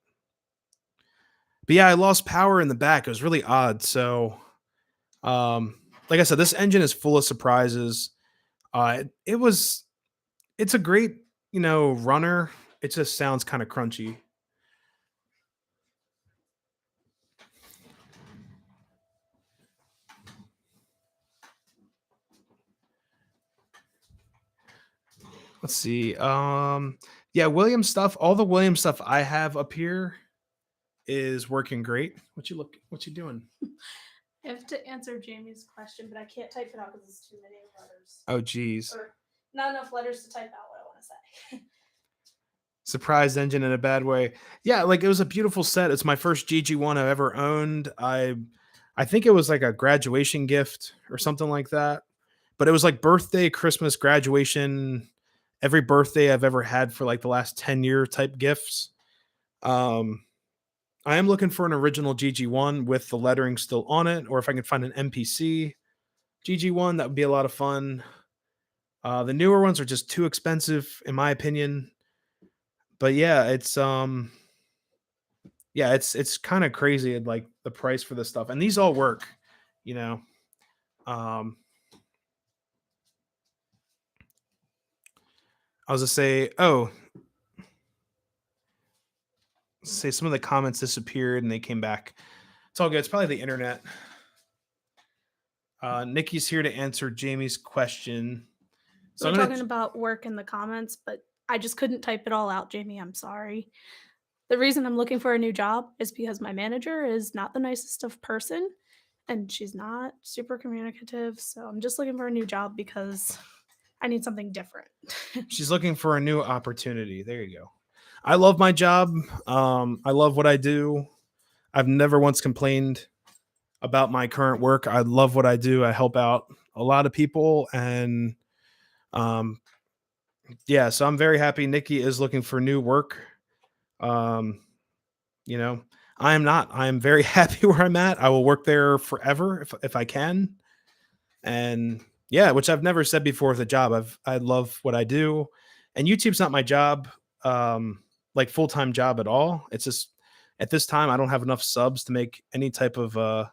But yeah, I lost power in the back. It was really odd. So, like I said, this engine is full of surprises. It was, it's a great, runner. It just sounds kind of crunchy. Let's see. Yeah, Williams stuff. All the Williams stuff I have up here is working great. What you doing? I have to answer Jamie's question, but I can't type it out because it's too many letters. Oh, geez. Or not enough letters to type out what I want to say. Surprise engine in a bad way. Yeah, like it was a beautiful set. It's my first GG1 I've ever owned. I think it was like a graduation gift or something like that. But it was like birthday, Christmas, graduation, every birthday I've ever had for like the last 10-year type gifts. Um I am looking for an original GG1 with the lettering still on it, or if I can find an MPC GG1, that would be a lot of fun. The newer ones are just too expensive, in my opinion. But yeah, it's kind of crazy like the price for this stuff, and these all work, you know. Um, I was to say, say some of the comments disappeared and they came back. It's all good. It's probably the internet. Nikki's here to answer Jamie's question. So we're talking about work in the comments, but I just couldn't type it all out, Jamie. I'm sorry. The reason I'm looking for a new job is because my manager is not the nicest of person and she's not super communicative. So I'm just looking for a new job because I need something different. She's looking for a new opportunity. There you go. I love my job. I love what I do. I've never once complained about my current work. I love what I do. I help out a lot of people, and yeah, so I'm very happy. Nikki is looking for new work. Um, I am not. I am very happy where I'm at. I will work there forever if I can. And yeah, which I've never said before with a job. I love what I do, and YouTube's not my job, like full time job at all. It's just at this time I don't have enough subs to make any type of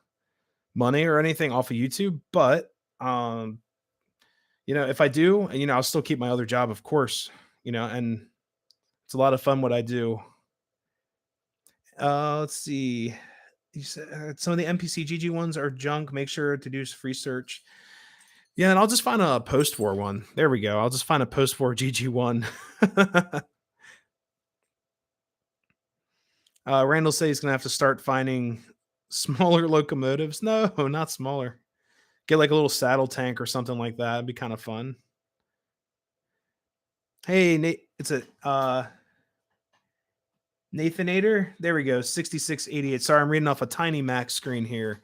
money or anything off of YouTube. But if I do, I'll still keep my other job, of course. And it's a lot of fun what I do. Let's see. You said some of the NPC GG ones are junk. Make sure to do free search. Yeah, and I'll just find a post war one. There we go. I'll just find a post war GG one. Randall says he's gonna have to start finding smaller locomotives. No, not smaller. Get like a little saddle tank or something like that. It'd be kind of fun. Hey Nate, it's a Nathanator, there we go, 6688. Sorry, I'm reading off a tiny Mac screen here.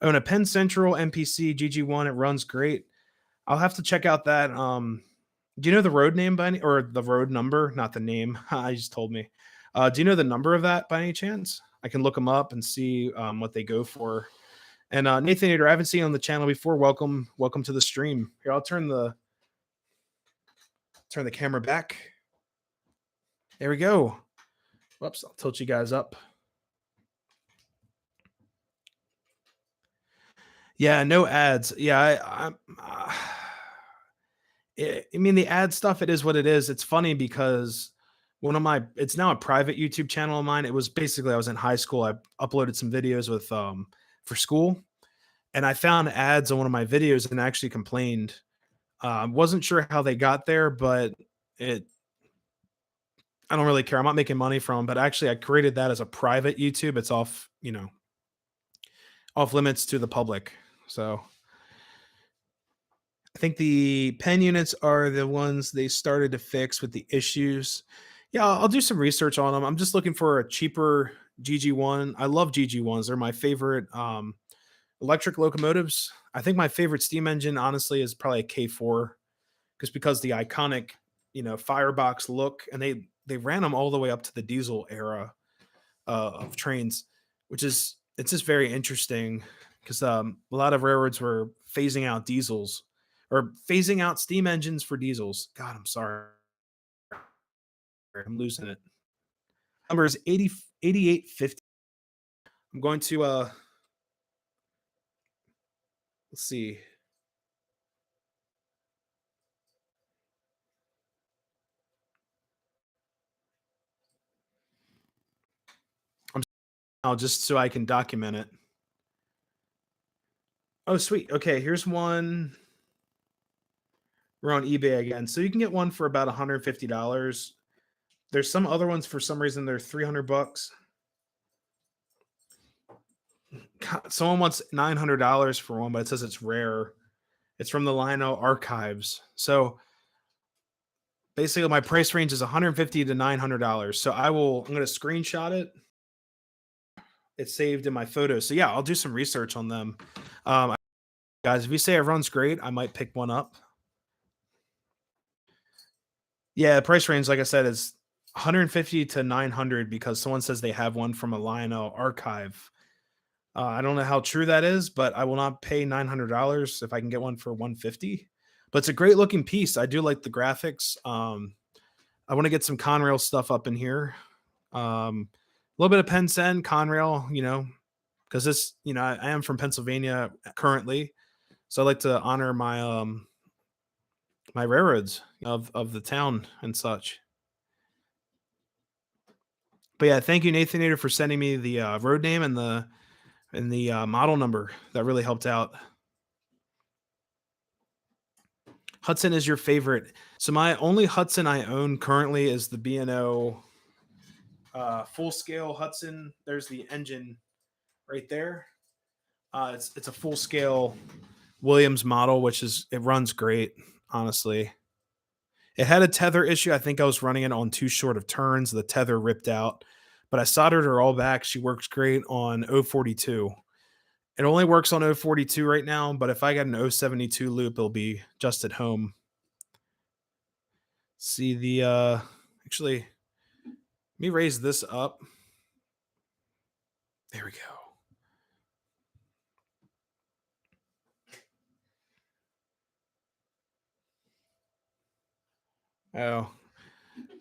Own a Penn Central MPC GG1. It runs great. I'll have to check out that. Do you know the road name by any, or the road number? Not the name. I just told me. Do you know the number of that by any chance? I can look them up and see what they go for. And Nathanator, I haven't seen you on the channel before. Welcome to the stream. Here, I'll turn the camera back. There we go. Whoops, I'll tilt you guys up. Yeah, no ads. Yeah, I mean, the ad stuff, it is what it is. It's funny because it's now a private YouTube channel of mine. It was basically, I was in high school. I uploaded some videos with for school, and I found ads on one of my videos and actually complained. Wasn't sure how they got there, but I don't really care. I'm not making money from 'em, but actually I created that as a private YouTube. It's off, off limits to the public. So I think the pen units are the ones they started to fix with the issues. Yeah, I'll do some research on them. I'm just looking for a cheaper GG1. I love GG1s. They're my favorite electric locomotives. I think my favorite steam engine, honestly, is probably a K4, because the iconic, firebox look, and they ran them all the way up to the diesel era of trains, it's just very interesting because a lot of railroads were phasing out diesels or phasing out steam engines for diesels. God, I'm sorry. I'm losing it. Number is 8850. I'm going to let's see. Just so I can document it. Oh, sweet. Okay, here's one. We're on eBay again. So you can get one for about $150. There's some other ones, for some reason, they're $300. Someone wants $900 for one, but it says it's rare. It's from the Lionel Archives. So basically, my price range is $150 to $900. So I'm going to screenshot it. It's saved in my photos. So yeah, I'll do some research on them. Guys, if you say it runs great, I might pick one up. Yeah, the price range, like I said, is $150 to $900 because someone says they have one from a Lionel archive. I don't know how true that is, but I will not pay $900 if I can get one for $150. But it's a great looking piece. I do like the graphics. I want to get some Conrail stuff up in here. A little bit of Penn Conrail, because this, I am from Pennsylvania currently, so I like to honor my my railroads of the town and such. But yeah, thank you, Nathanator, for sending me the road name and the model number. That really helped out. Hudson is your favorite. So my only Hudson I own currently is the B&O full scale Hudson. There's the engine right there. It's a full scale Williams model, it runs great, honestly. It had a tether issue. I think I was running it on too short of turns. The tether ripped out, but I soldered her all back. She works great on 042. It only works on 042 right now, but if I got an 072 loop, it'll be just at home. See the actually, let me raise this up. There we go. Oh,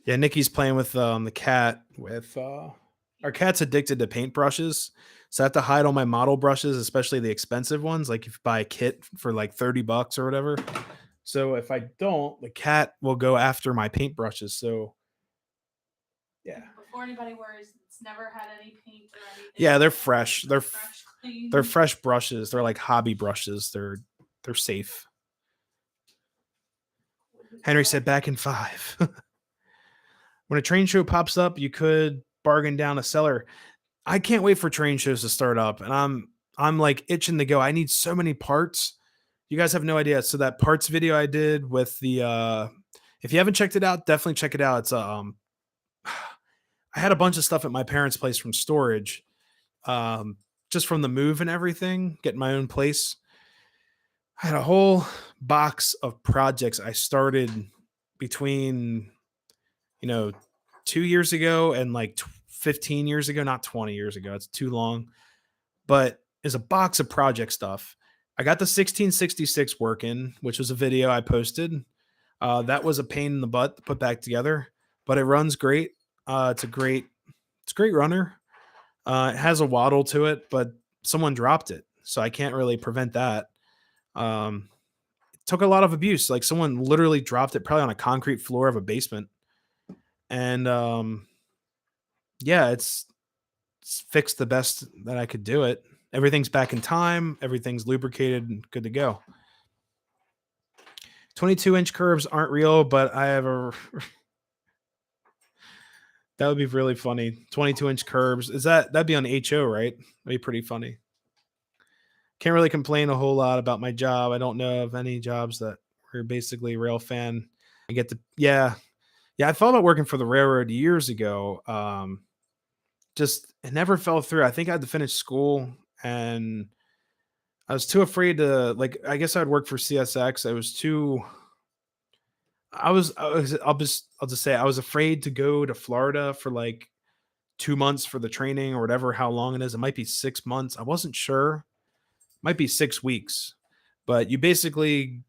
yeah. Nikki's playing with the cat. Our cat's addicted to paintbrushes, so I have to hide all my model brushes, especially the expensive ones. Like if you buy a kit for like $30 or whatever. So if I don't, the cat will go after my paintbrushes. So yeah. Before anybody worries, it's never had any paint or anything. Yeah, they're fresh. They're clean. They're fresh brushes. They're like hobby brushes. They're safe. Henry said back in 5. When a train show pops up, you could bargain down a seller. I can't wait for train shows to start up, and I'm like itching to go. I need so many parts. You guys have no idea. So that parts video I did with the if you haven't checked it out, definitely check it out. It's I I had a bunch of stuff at my parents' place from storage, um, just from the move and everything, getting my own place. I had a whole box of projects I started between, you know, 2 years ago and like 15 years ago, not 20 years ago. It's too long, but is a box of project stuff. I got the 1666 working, which was a video I posted. That was a pain in the butt to put back together, but it runs great. It's a great runner. It has a waddle to it, but someone dropped it, so I can't really prevent that. It took a lot of abuse. Like someone literally dropped it probably on a concrete floor of a basement, and yeah, it's fixed the best that I could do it. Everything's back in time. Everything's lubricated and good to go. 22-inch curves aren't real, but I have a that would be really funny. 22-inch curves. That'd be on HO, right? That'd be pretty funny. Can't really complain a whole lot about my job. I don't know of any jobs that were basically rail fan. I get to yeah. Yeah, I thought about working for the railroad years ago. Just it never fell through. I think I had to finish school and I was too afraid to like I guess I'd work for CSX. I was too I'll just say I was afraid to go to Florida for like 2 months for the training or whatever how long it is. It might be 6 months. I wasn't sure. Might be 6 weeks. But you basically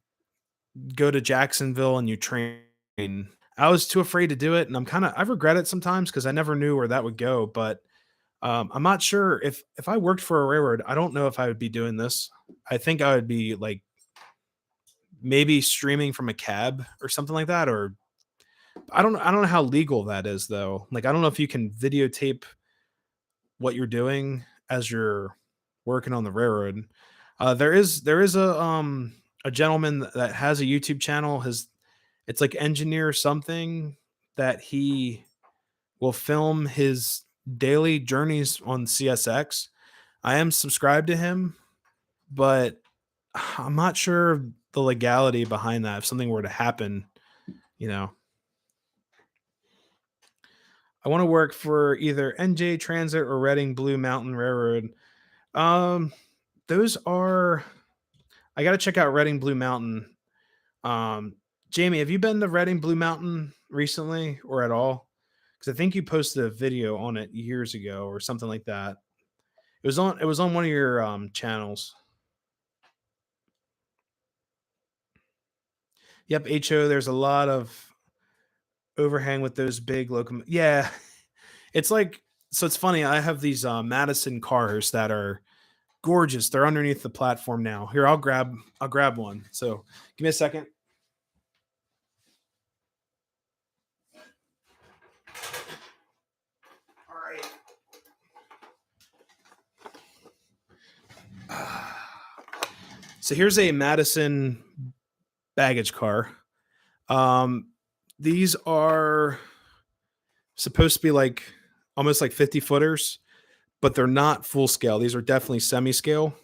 go to Jacksonville and you train. I was too afraid to do it and I regret it sometimes because I never knew where that would go, but I'm not sure if I worked for a railroad, I don't know if I would be doing this. I think I would be like maybe streaming from a cab or something like that, or I don't know how legal that is though. Like I don't know if you can videotape what you're doing as you're working on the railroad. There is a gentleman that has a YouTube channel. His It's like engineer something that he will film his daily journeys on CSX. I am subscribed to him, but I'm not sure the legality behind that. If something were to happen, you know, I want to work for either NJ Transit or Reading Blue Mountain Railroad. Um, those are I got to check out Reading Blue Mountain. Um, Jamie, have you been to Reading Blue Mountain recently or at all? Because I think you posted a video on it years ago or something like that. It was on one of your channels. Yep, HO. There's a lot of overhang with those big locom. Yeah, it's like so. It's funny. I have these Madison cars that are gorgeous. They're underneath the platform now. Here, I'll grab one. So give me a second. All right. So here's a Madison baggage car. Um, these are supposed to be like almost like 50 footers, but they're not full scale. These are definitely semi scale.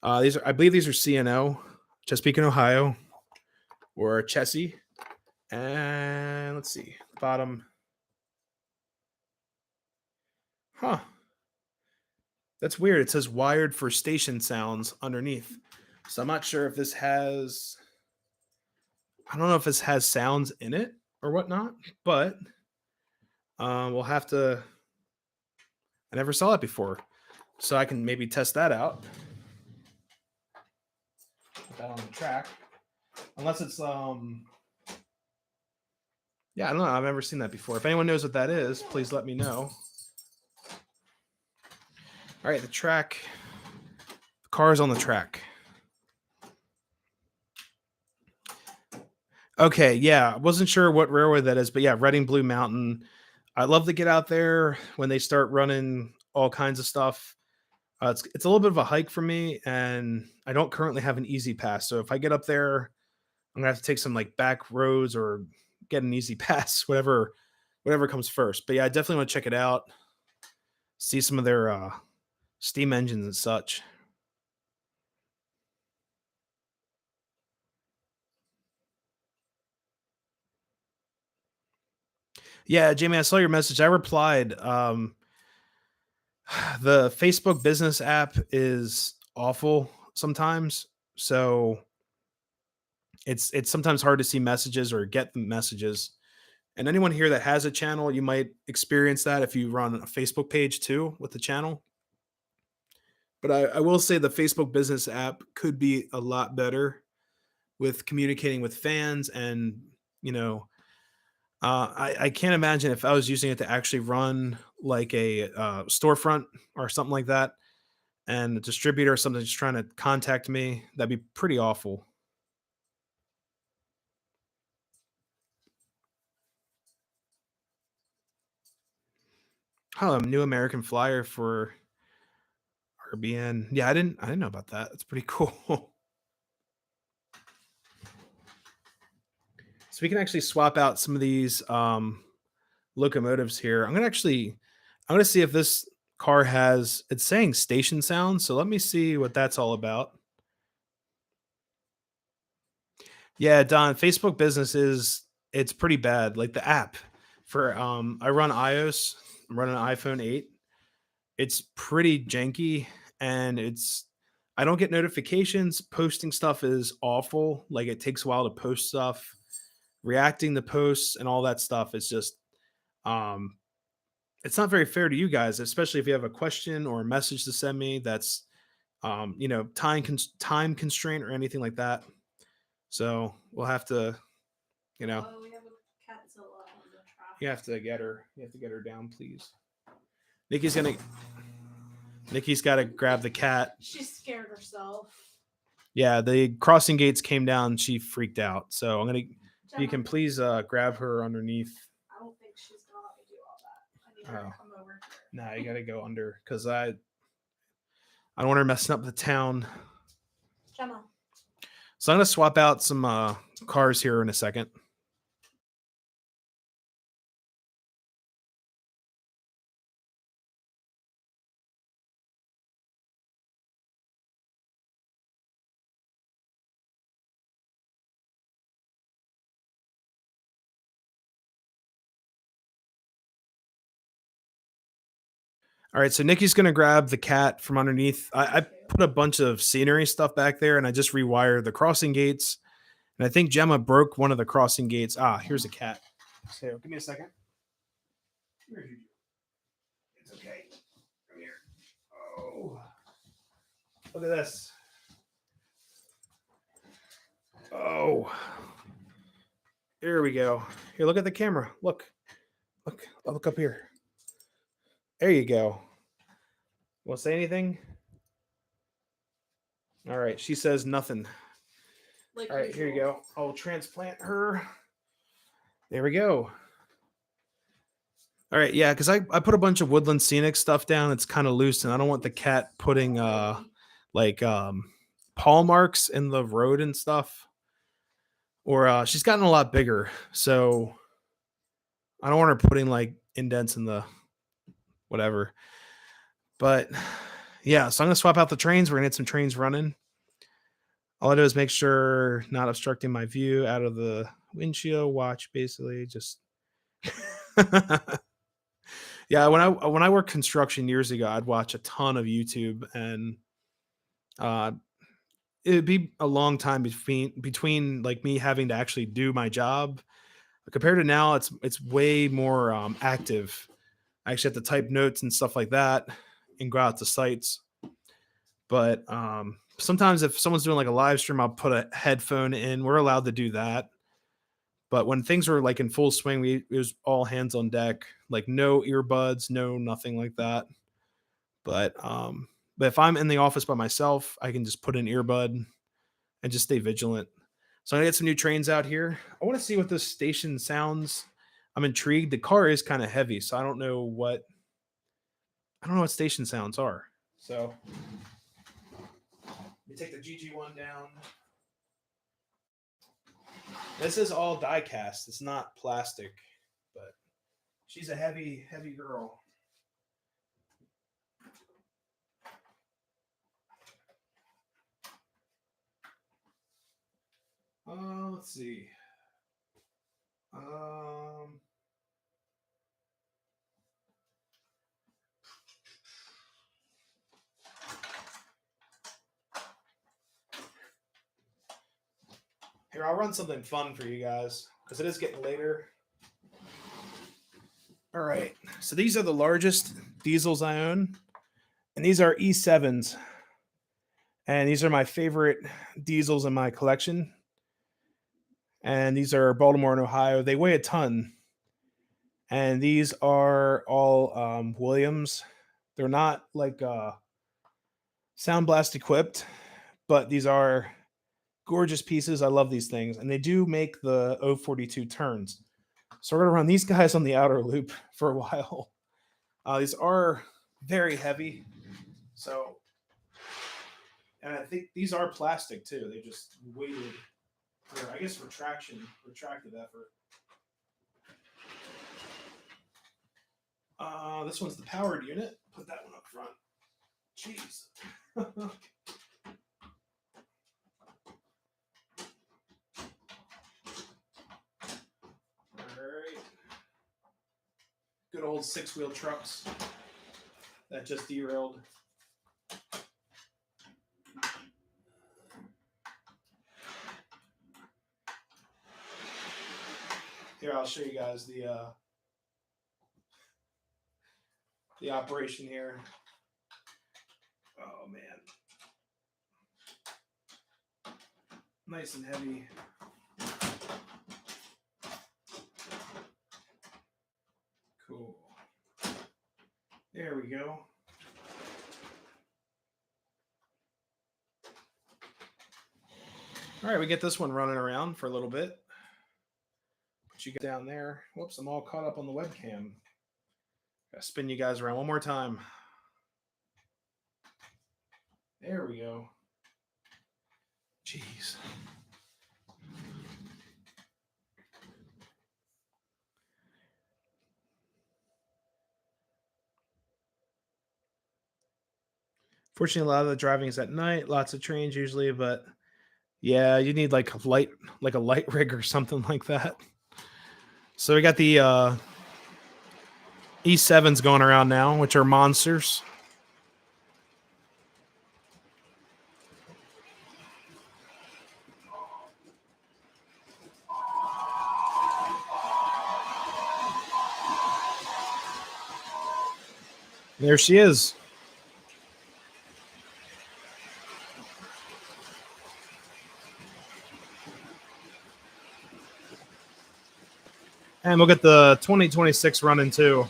I believe these are CNO, Chesapeake, Ohio, or Chessie. And let's see, bottom. Huh. That's weird. It says wired for station sounds underneath. So I'm not sure if this has, I don't know if this has sounds in it or whatnot, but we'll have to, I never saw it before. So I can maybe test that out. Put that on the track. Unless it's, yeah, I don't know. I've never seen that before. If anyone knows what that is, please let me know. All right, the track. The car is on the track. Okay, yeah, I wasn't sure what railroad that is, but yeah, Reading Blue Mountain. I love to get out there when they start running all kinds of stuff. It's a little bit of a hike for me, and I don't currently have an easy pass. So if I get up there, I'm gonna have to take some like back roads or get an easy pass, whatever comes first. But yeah, I definitely want to check it out. See some of their steam engines and such. Yeah, Jamie, I saw your message. I replied. The Facebook Business app is awful sometimes, so it's sometimes hard to see messages or get the messages. And anyone here that has a channel, you might experience that if you run a Facebook page too with the channel. But I will say the Facebook Business app could be a lot better with communicating with fans and you know I can't imagine if I was using it to actually run like a storefront or something like that, and a distributor or something just trying to contact me. That'd be pretty awful. Oh, a new American flyer for RBN. Yeah, I didn't know about that. That's pretty cool. So we can actually swap out some of these locomotives here. I'm gonna see if this car has it's saying station sound. So let me see what that's all about. Yeah, Don, Facebook Business is it's pretty bad. Like the app for I run iOS, I'm running an iPhone 8. It's pretty janky and it's I don't get notifications. Posting stuff is awful. Like it takes a while to post stuff. Reacting to posts and all that stuff is just um it's not very fair to you guys, especially if you have a question or a message to send me that's time constraint or anything like that. So we'll have to, you know, Oh, we have a catzilla on the track. you have to get her. You have to get her down, please. Nikki's gonna. Nikki's got to grab the cat. She scared herself. Yeah, the crossing gates came down. She freaked out. So I'm gonna. If you Gemma, can please grab her underneath. I don't think she's gonna let me do all that. I need her to come over here. Nah, you gotta go under because I don't want her messing up the town. Gemma. So I'm gonna swap out some cars here in a second. All right, so Nikki's gonna grab the cat from underneath. I put a bunch of scenery stuff back there, and I just rewired the crossing gates. And I think Gemma broke one of the crossing gates. Ah, here's a cat. So give me a second. Where is you? It's okay. Come here. Oh, look at this. Oh, here we go. Here, look at the camera. Look up here. There you go. Want to say anything? All right, she says nothing. Like All right, here you usual. go. I'll transplant her. There we go. All right, yeah, because I put a bunch of woodland scenic stuff down. It's kind of loose, and I don't want the cat putting like paw marks in the road and stuff. Or she's gotten a lot bigger, so I don't want her putting like indents in the whatever. But yeah, so I'm gonna swap out the trains. We're gonna get some trains running. All I do is make sure not obstructing my view out of the windshield. Watch basically just. Yeah, when I worked construction years ago, I'd watch a ton of YouTube, and uh, it'd be a long time between like me having to actually do my job compared to now. It's way more active. I actually have to type notes and stuff like that, and go out to sites. But sometimes if someone's doing like a live stream, I'll put a headphone in. We're allowed to do that. But when things were like in full swing, it was all hands on deck, like no earbuds, no nothing like that. But if I'm in the office by myself, I can just put in earbud and just stay vigilant. So I'm gonna get some new trains out here. I want to see what this station sounds. I'm intrigued. The car is kind of heavy, so I don't know what station sounds are. So let me take the GG1 down. This is all die cast. It's not plastic, but she's a heavy, heavy girl. Let's see. Um, Here, I'll run something fun for you guys because it is getting later. All right. So these are the largest diesels I own, and these are E7s. And these are my favorite diesels in my collection. And these are Baltimore and Ohio. They weigh a ton. And these are all Williams. They're not like Sound Blast equipped, but these are gorgeous pieces. I love these things. And they do make the 042 turns. So we're going to run these guys on the outer loop for a while. These are very heavy. So, and I think these are plastic too. They just weighted for, I guess, retractive effort. This one's the powered unit. Put that one up front. Jeez. Alright. Good old 6-wheel trucks that just derailed. Here, I'll show you guys the operation here. Oh man. Nice and heavy. Cool. There we go. All right, we get this one running around for a little bit. Put you down there. Whoops, I'm all caught up on the webcam. Gotta spin you guys around one more time. There we go. Jeez. Fortunately, a lot of the driving is at night. Lots of trains usually, but yeah, you need like a light rig or something like that. So we got the E7s going around now, which are monsters. There she is. And we'll get the 2026 running too.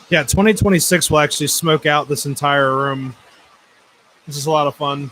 Yeah, 2026 will actually smoke out this entire room. This is a lot of fun.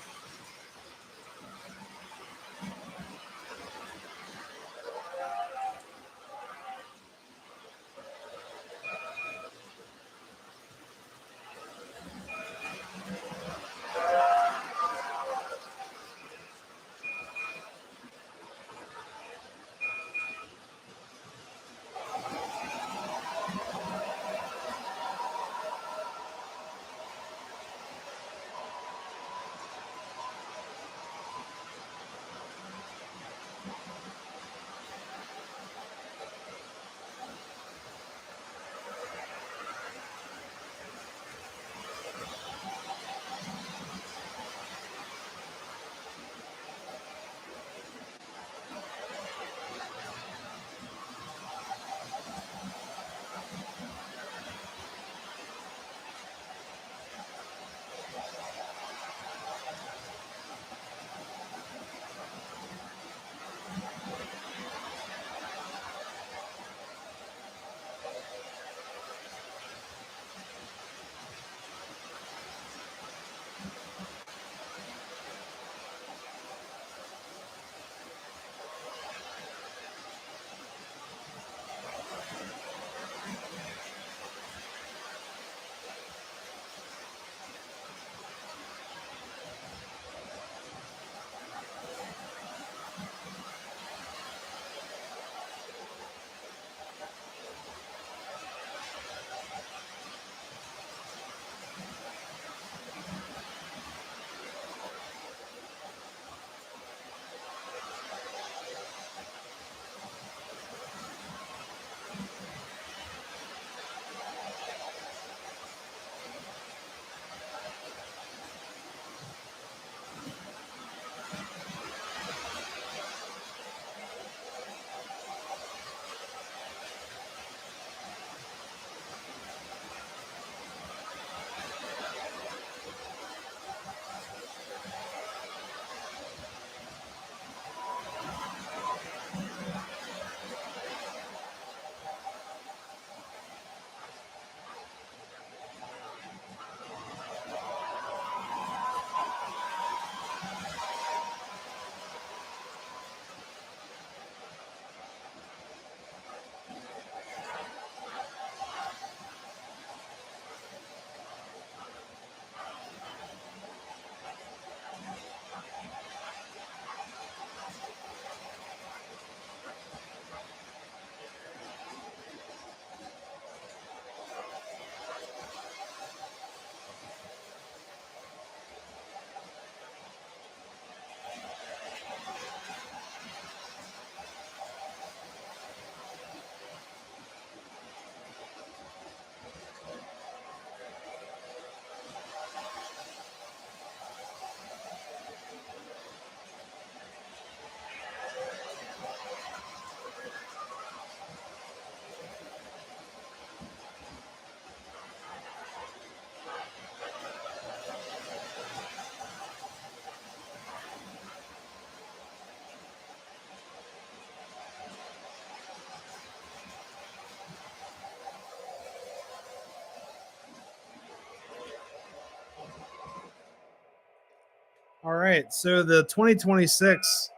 All right, so the 2026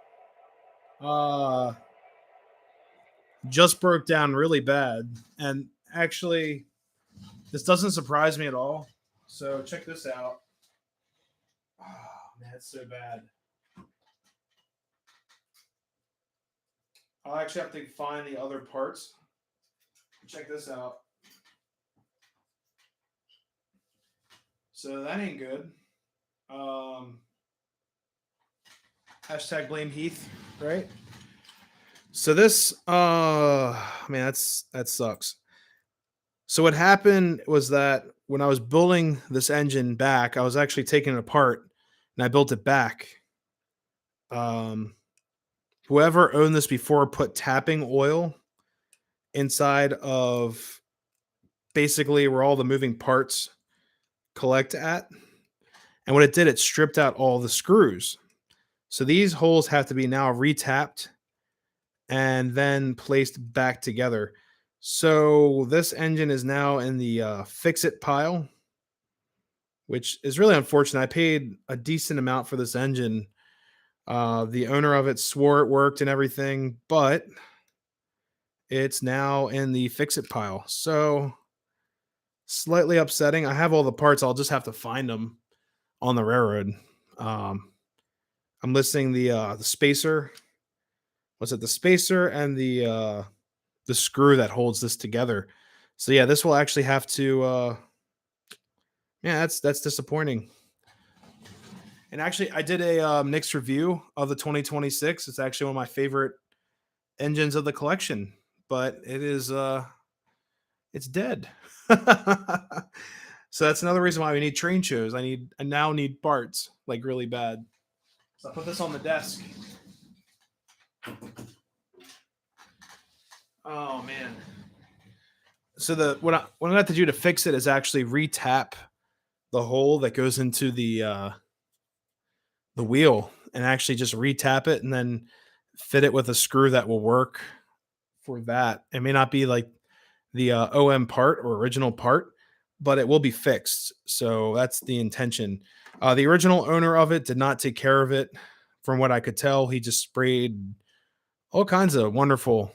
just broke down really bad, and actually, this doesn't surprise me at all. So check this out. Oh man, it's so bad. I'll actually have to find the other parts. Check this out. So that ain't good. Um, hashtag blame Heath, right? So this, man, that sucks. So what happened was that when I was building this engine back, I was actually taking it apart and I built it back. Um, whoever owned this before put tapping oil inside of basically where all the moving parts collect at. And what it did, it stripped out all the screws. So these holes have to be now retapped and then placed back together. So this engine is now in the fix it pile, which is really unfortunate. I paid a decent amount for this engine. The owner of it swore it worked and everything, but it's now in the fix it pile. So slightly upsetting. I have all the parts. I'll just have to find them on the railroad. Um, I'm listing the spacer. What's it? The spacer and the screw that holds this together. So yeah, this will actually have to. Yeah, that's disappointing. And actually, I did a Nix review of the 2026. It's actually one of my favorite engines of the collection, but it's dead. So that's another reason why we need train shows. I now need parts like really bad. So I put this on the desk. Oh man. So what I have to do to fix it is actually retap the hole that goes into the wheel and actually just retap it and then fit it with a screw that will work for that. It may not be like the OM part or original part, but it will be fixed. So that's the intention. The original owner of it did not take care of it. From what I could tell, he just sprayed all kinds of wonderful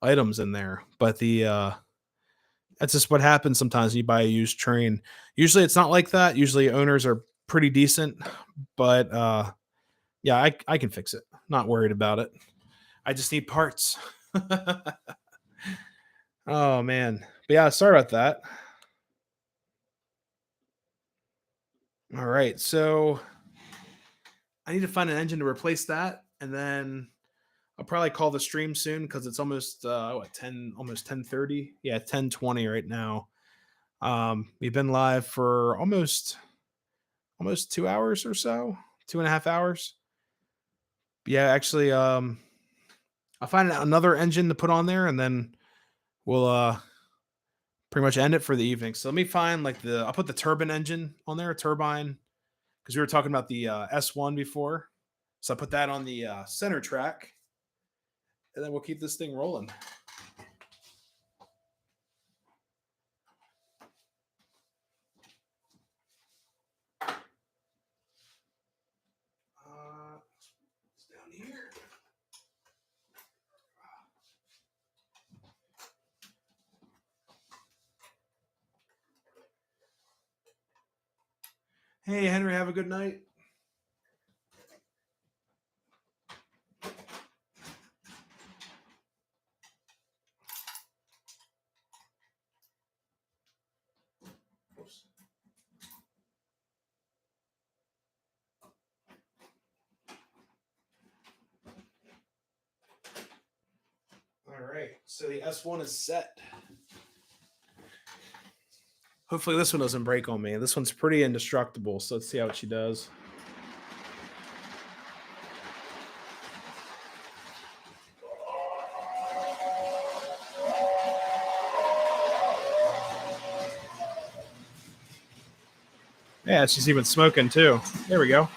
items in there. But that's just what happens sometimes when you buy a used train. Usually it's not like that. Usually owners are pretty decent, but yeah, I can fix it. Not worried about it. I just need parts. Oh man. But yeah, sorry about that. All right. So I need to find an engine to replace that, and then I'll probably call the stream soon because it's almost what 10 almost 10:30. Yeah, 10:20 right now. We've been live for almost 2 hours or so, 2.5 hours. Yeah, actually, I'll find another engine to put on there, and then we'll pretty much end it for the evening. So let me find like I'll put the turbine engine on there, turbine, because we were talking about the S1 before. So I put that on the center track, and then we'll keep this thing rolling. It's down here. Hey, Henry, have a good night. Oops. All right, so the S1 is set. Hopefully this one doesn't break on me. This one's pretty indestructible, so let's see how she does. Yeah, she's even smoking too. There we go.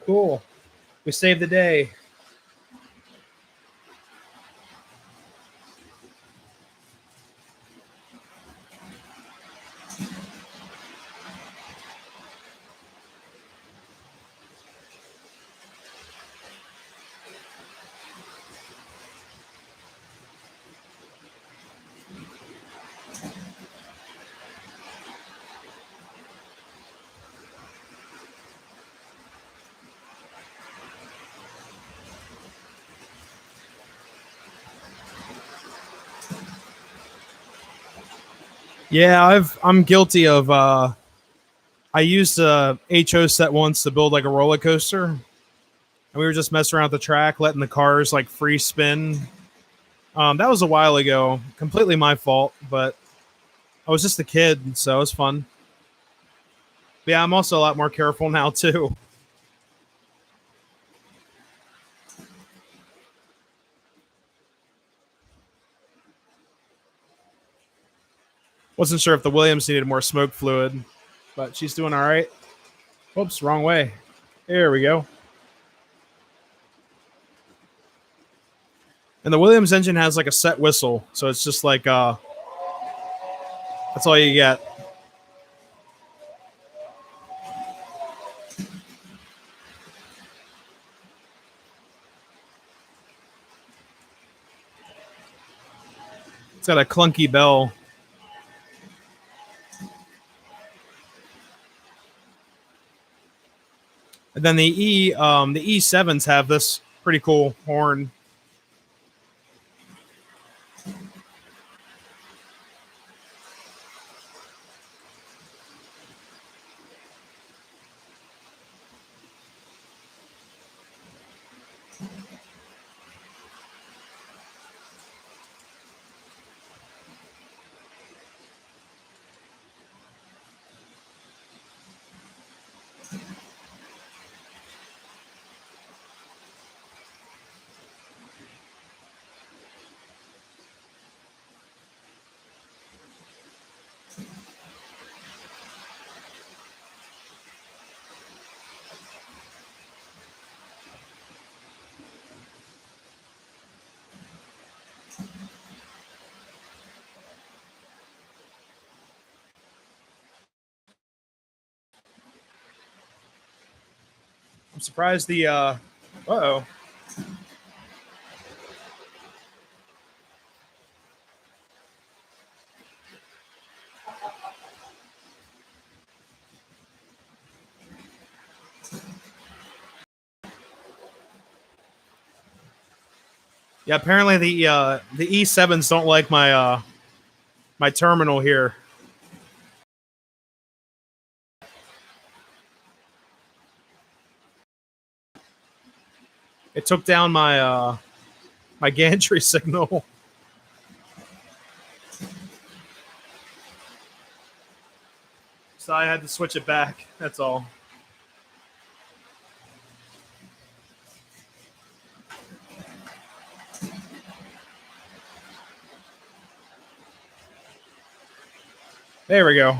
Cool. We saved the day. Yeah, I'm guilty of I used a HO set once to build like a roller coaster. And we were just messing around with the track, letting the cars like free spin. That was a while ago. Completely my fault, but I was just a kid, so it was fun. But yeah, I'm also a lot more careful now too. Wasn't sure if the Williams needed more smoke fluid, but she's doing all right. Oops, wrong way. There we go. And the Williams engine has like a set whistle, so it's just like that's all you get. It's got a clunky bell. And then the E7s have this pretty cool horn. I'm surprised the uh-oh. Yeah, apparently the E7s don't like my my terminal here. It took down my my gantry signal. So I had to switch it back. That's all. There we go.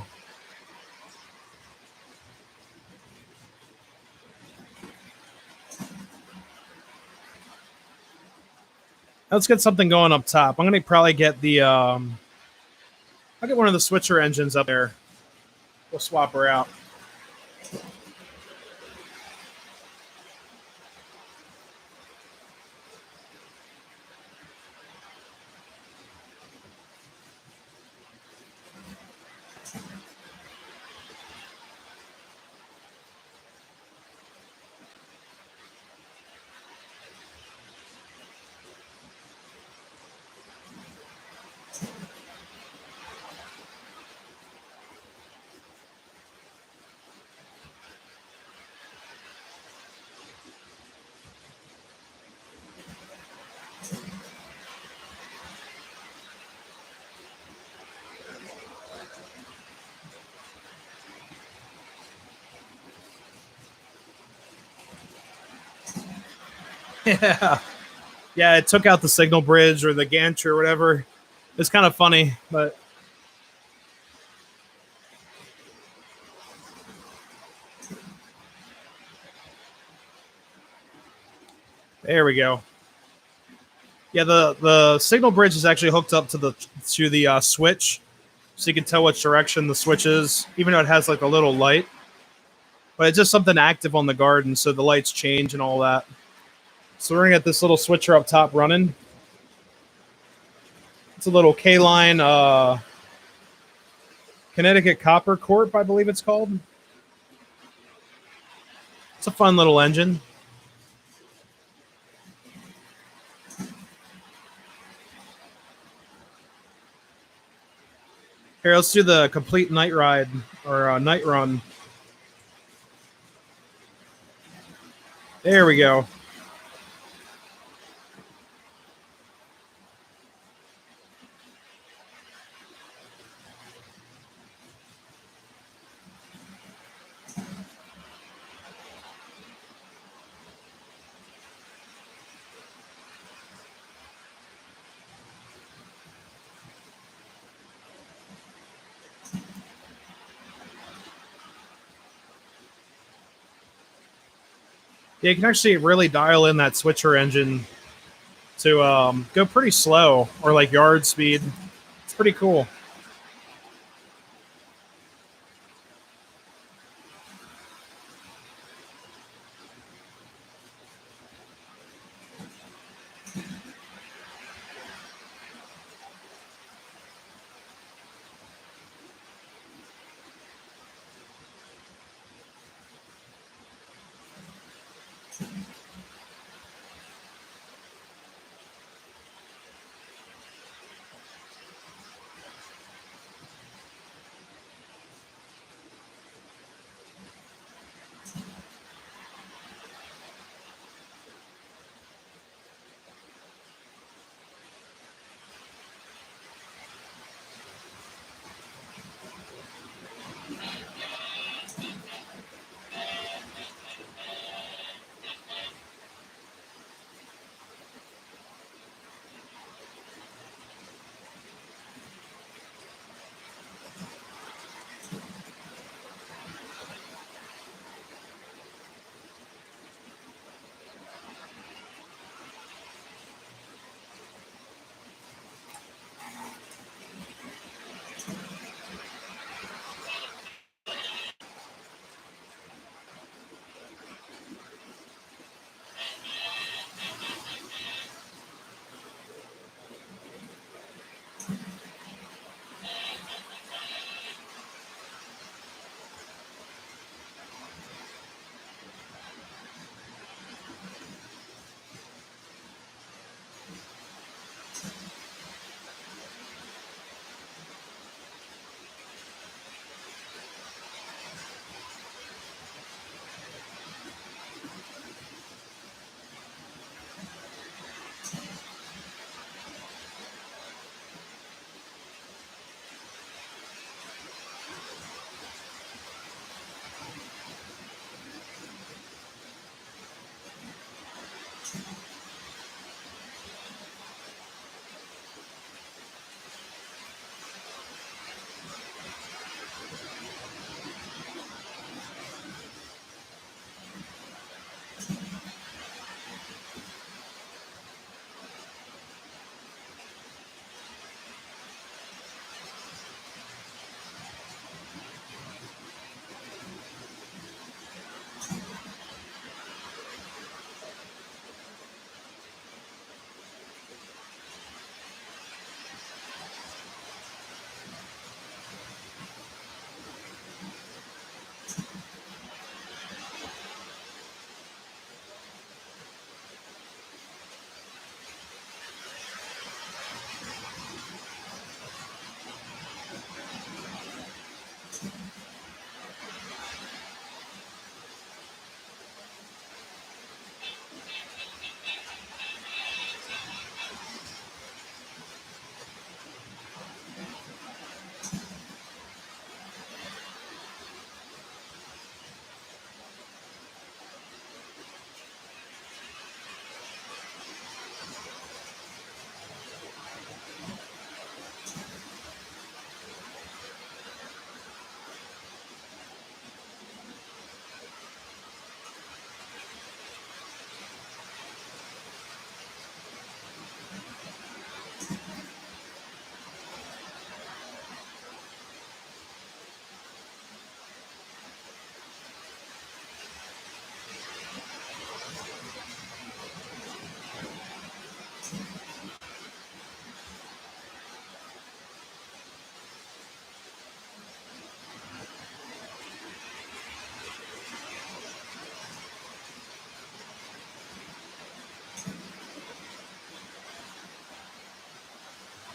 Let's get something going up top. I'm gonna probably get the I'll get one of the switcher engines up there. We'll swap her out. Yeah. Yeah, it took out the signal bridge or the gantry or whatever. It's kind of funny, but there we go. Yeah, the signal bridge is actually hooked up to the switch, so you can tell which direction the switch is, even though it has like a little light. But it's just something active on the garden, so the lights change and all that. So we're gonna get this little switcher up top running. It's a little K-line Connecticut Copper Corp, I believe it's called. It's a fun little engine. Here, let's do the complete night ride or night run. There we go. Yeah, you can actually really dial in that switcher engine to go pretty slow or like yard speed. It's pretty cool.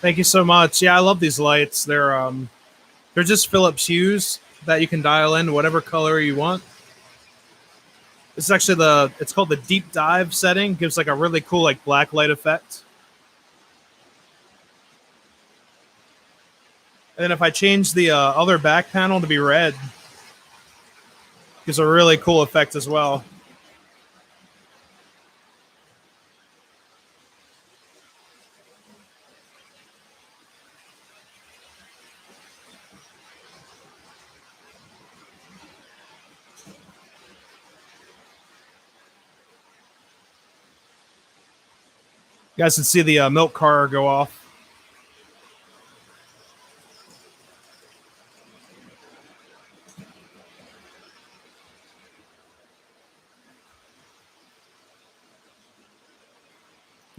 Thank you so much. Yeah, I love these lights. They're just Philips hues that you can dial in whatever color you want. This is actually it's called the deep dive setting. Gives like a really cool like black light effect. And then if I change the other back panel to be red, gives a really cool effect as well. You guys can see the milk car go off.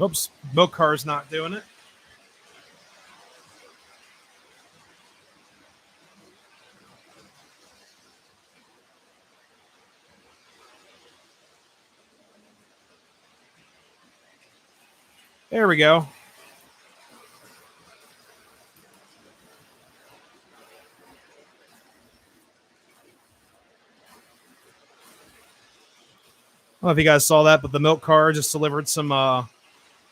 Oops, milk car's not doing it. There we go. I don't know if you guys saw that, but the milk car just delivered some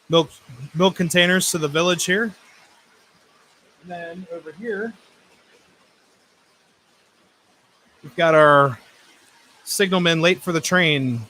milk containers to the village here. And then over here, we've got our signalman late for the train.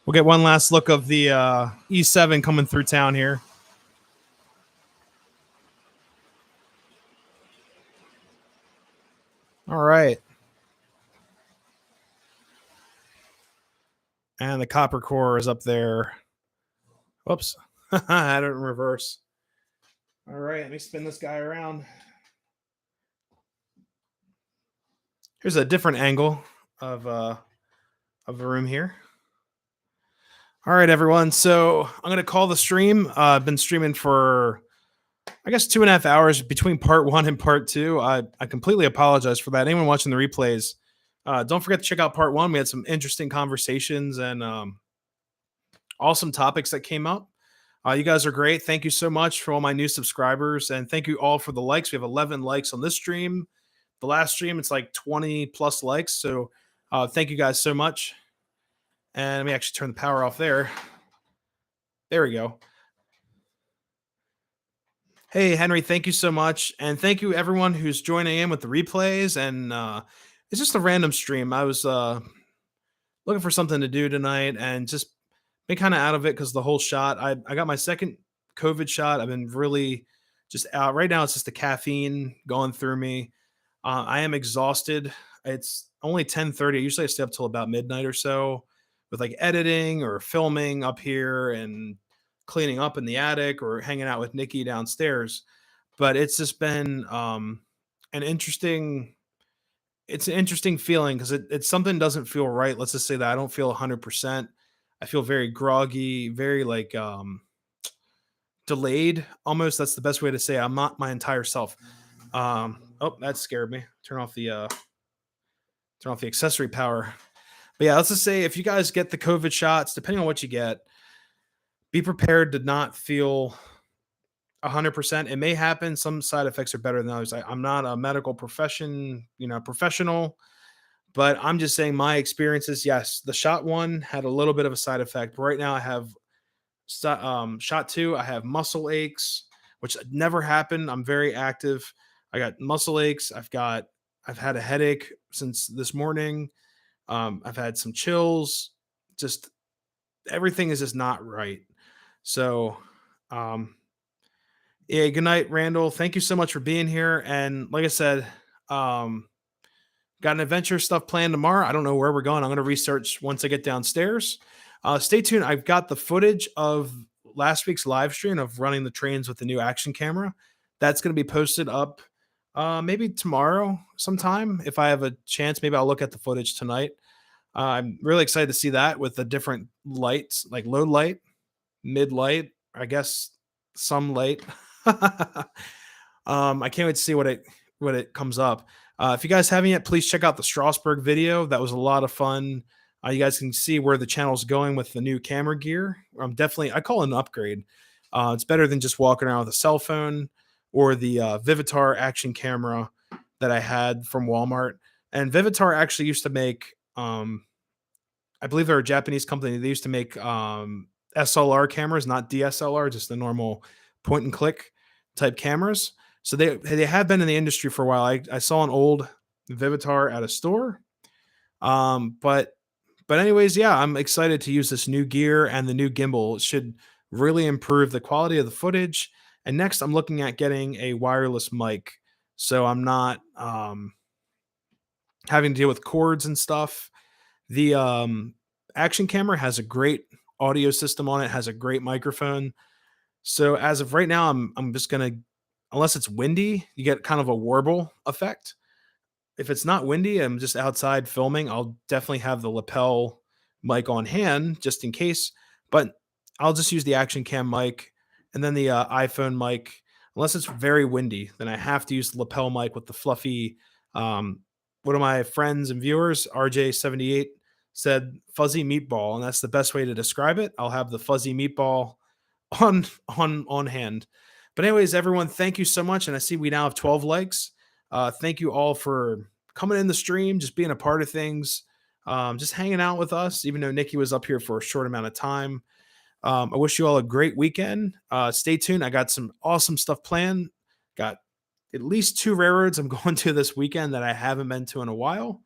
We'll get one last look of the E7 coming through town here. All right. And the copper core is up there. Whoops. I had it in reverse. All right, let me spin this guy around. Here's a different angle of the room here. All right, everyone. So I'm going to call the stream. I've been streaming for, I guess, 2.5 hours between part 1 and part 2. I completely apologize for that. Anyone watching the replays, don't forget to check out part 1. We had some interesting conversations and awesome topics that came up. You guys are great. Thank you so much for all my new subscribers. And thank you all for the likes. We have 11 likes on this stream. The last stream, it's like 20 plus likes. So thank you guys so much. And let me actually turn the power off there. There we go. Hey, Henry, thank you so much. And thank you everyone who's joining in with the replays. And it's just a random stream. I was looking for something to do tonight and just been kind of out of it because the whole shot. I got my second COVID shot. I've been really just out. Right now, it's just the caffeine going through me. I am exhausted. It's only 10:30. Usually I stay up till about midnight or so with like editing or filming up here and cleaning up in the attic or hanging out with Nikki downstairs. But it's just been an interesting it's an interesting feeling because it's something doesn't feel right. Let's just say that I don't feel 100%. I feel very groggy, very like delayed almost. That's the best way to say it. I'm not my entire self. Oh, that scared me. Turn off the accessory power. But yeah, let's just say if you guys get the COVID shots, depending on what you get, be prepared to not feel 100%. It may happen. Some side effects are better than others. I'm not a medical professional, but I'm just saying my experiences. Yes, the shot one had a little bit of a side effect. Right now, I have shot 2. I have muscle aches, which never happened. I'm very active. I got muscle aches. I've had a headache since this morning. I've had some chills. Just everything is just not right. So, yeah, good night, Randall. Thank you so much for being here. And like I said, got an adventure stuff planned tomorrow. I don't know where we're going. I'm going to research once I get downstairs. Stay tuned. I've got the footage of last week's live stream of running the trains with the new action camera. That's going to be posted up maybe tomorrow sometime. If I have a chance, maybe I'll look at the footage tonight. I'm really excited to see that with the different lights, like low light, mid light, I guess some light. I can't wait to see what it comes up. If you guys haven't yet, please check out the Strasbourg video. That was a lot of fun. You guys can see where the channel's going with the new camera gear. I call it an upgrade. It's better than just walking around with a cell phone or the Vivitar action camera that I had from Walmart. And Vivitar actually used to make, I believe they're a Japanese company. They used to make SLR cameras, not DSLR, just the normal point and click type cameras. So they have been in the industry for a while. I saw an old Vivitar at a store. But anyways, yeah, I'm excited to use this new gear and the new gimbal. It should really improve the quality of the footage. And next, I'm looking at getting a wireless mic, so I'm not having to deal with cords and stuff. The action camera has a great audio system on it, has a great microphone. So as of right now, I'm just gonna, unless it's windy, you get kind of a warble effect. If it's not windy, I'm just outside filming, I'll definitely have the lapel mic on hand just in case, but I'll just use the action cam mic and then the iPhone mic. Unless it's very windy, then I have to use the lapel mic with the fluffy. Um, One of my friends and viewers, RJ78, said fuzzy meatball, and that's the best way to describe it. I'll have the fuzzy meatball on hand. But anyways, everyone, thank you so much, and I see we now have 12 likes. Thank you all for coming in the stream, just being a part of things, just hanging out with us, even though Nikki was up here for a short amount of time. I wish you all a great weekend. Stay tuned. I got some awesome stuff planned. Got at least 2 railroads I'm going to this weekend that I haven't been to in a while.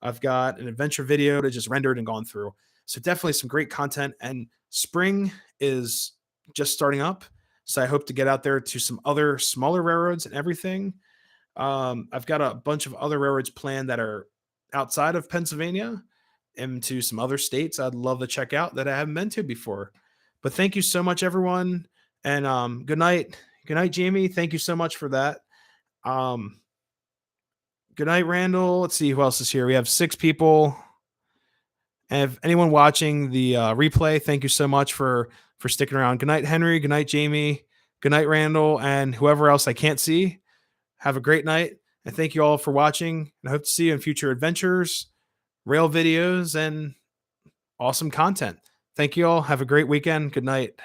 I've got an adventure video to just rendered and gone through. So definitely some great content. And spring is just starting up. So I hope to get out there to some other smaller railroads and everything. I've got a bunch of other railroads planned that are outside of Pennsylvania and to some other states I'd love to check out that I haven't been to before. But thank you so much, everyone. And good night. Good night, Jamie. Thank you so much for that. Um, Good night, Randall. Let's see who else is here. We have 6 people. And if anyone watching the replay, thank you so much for sticking around. Good night, Henry. Good night, Jamie. Good night, Randall, and whoever else I can't see. Have a great night, and thank you all for watching. And I hope to see you in future adventures, rail videos, and awesome content. Thank you all. Have a great weekend. Good night.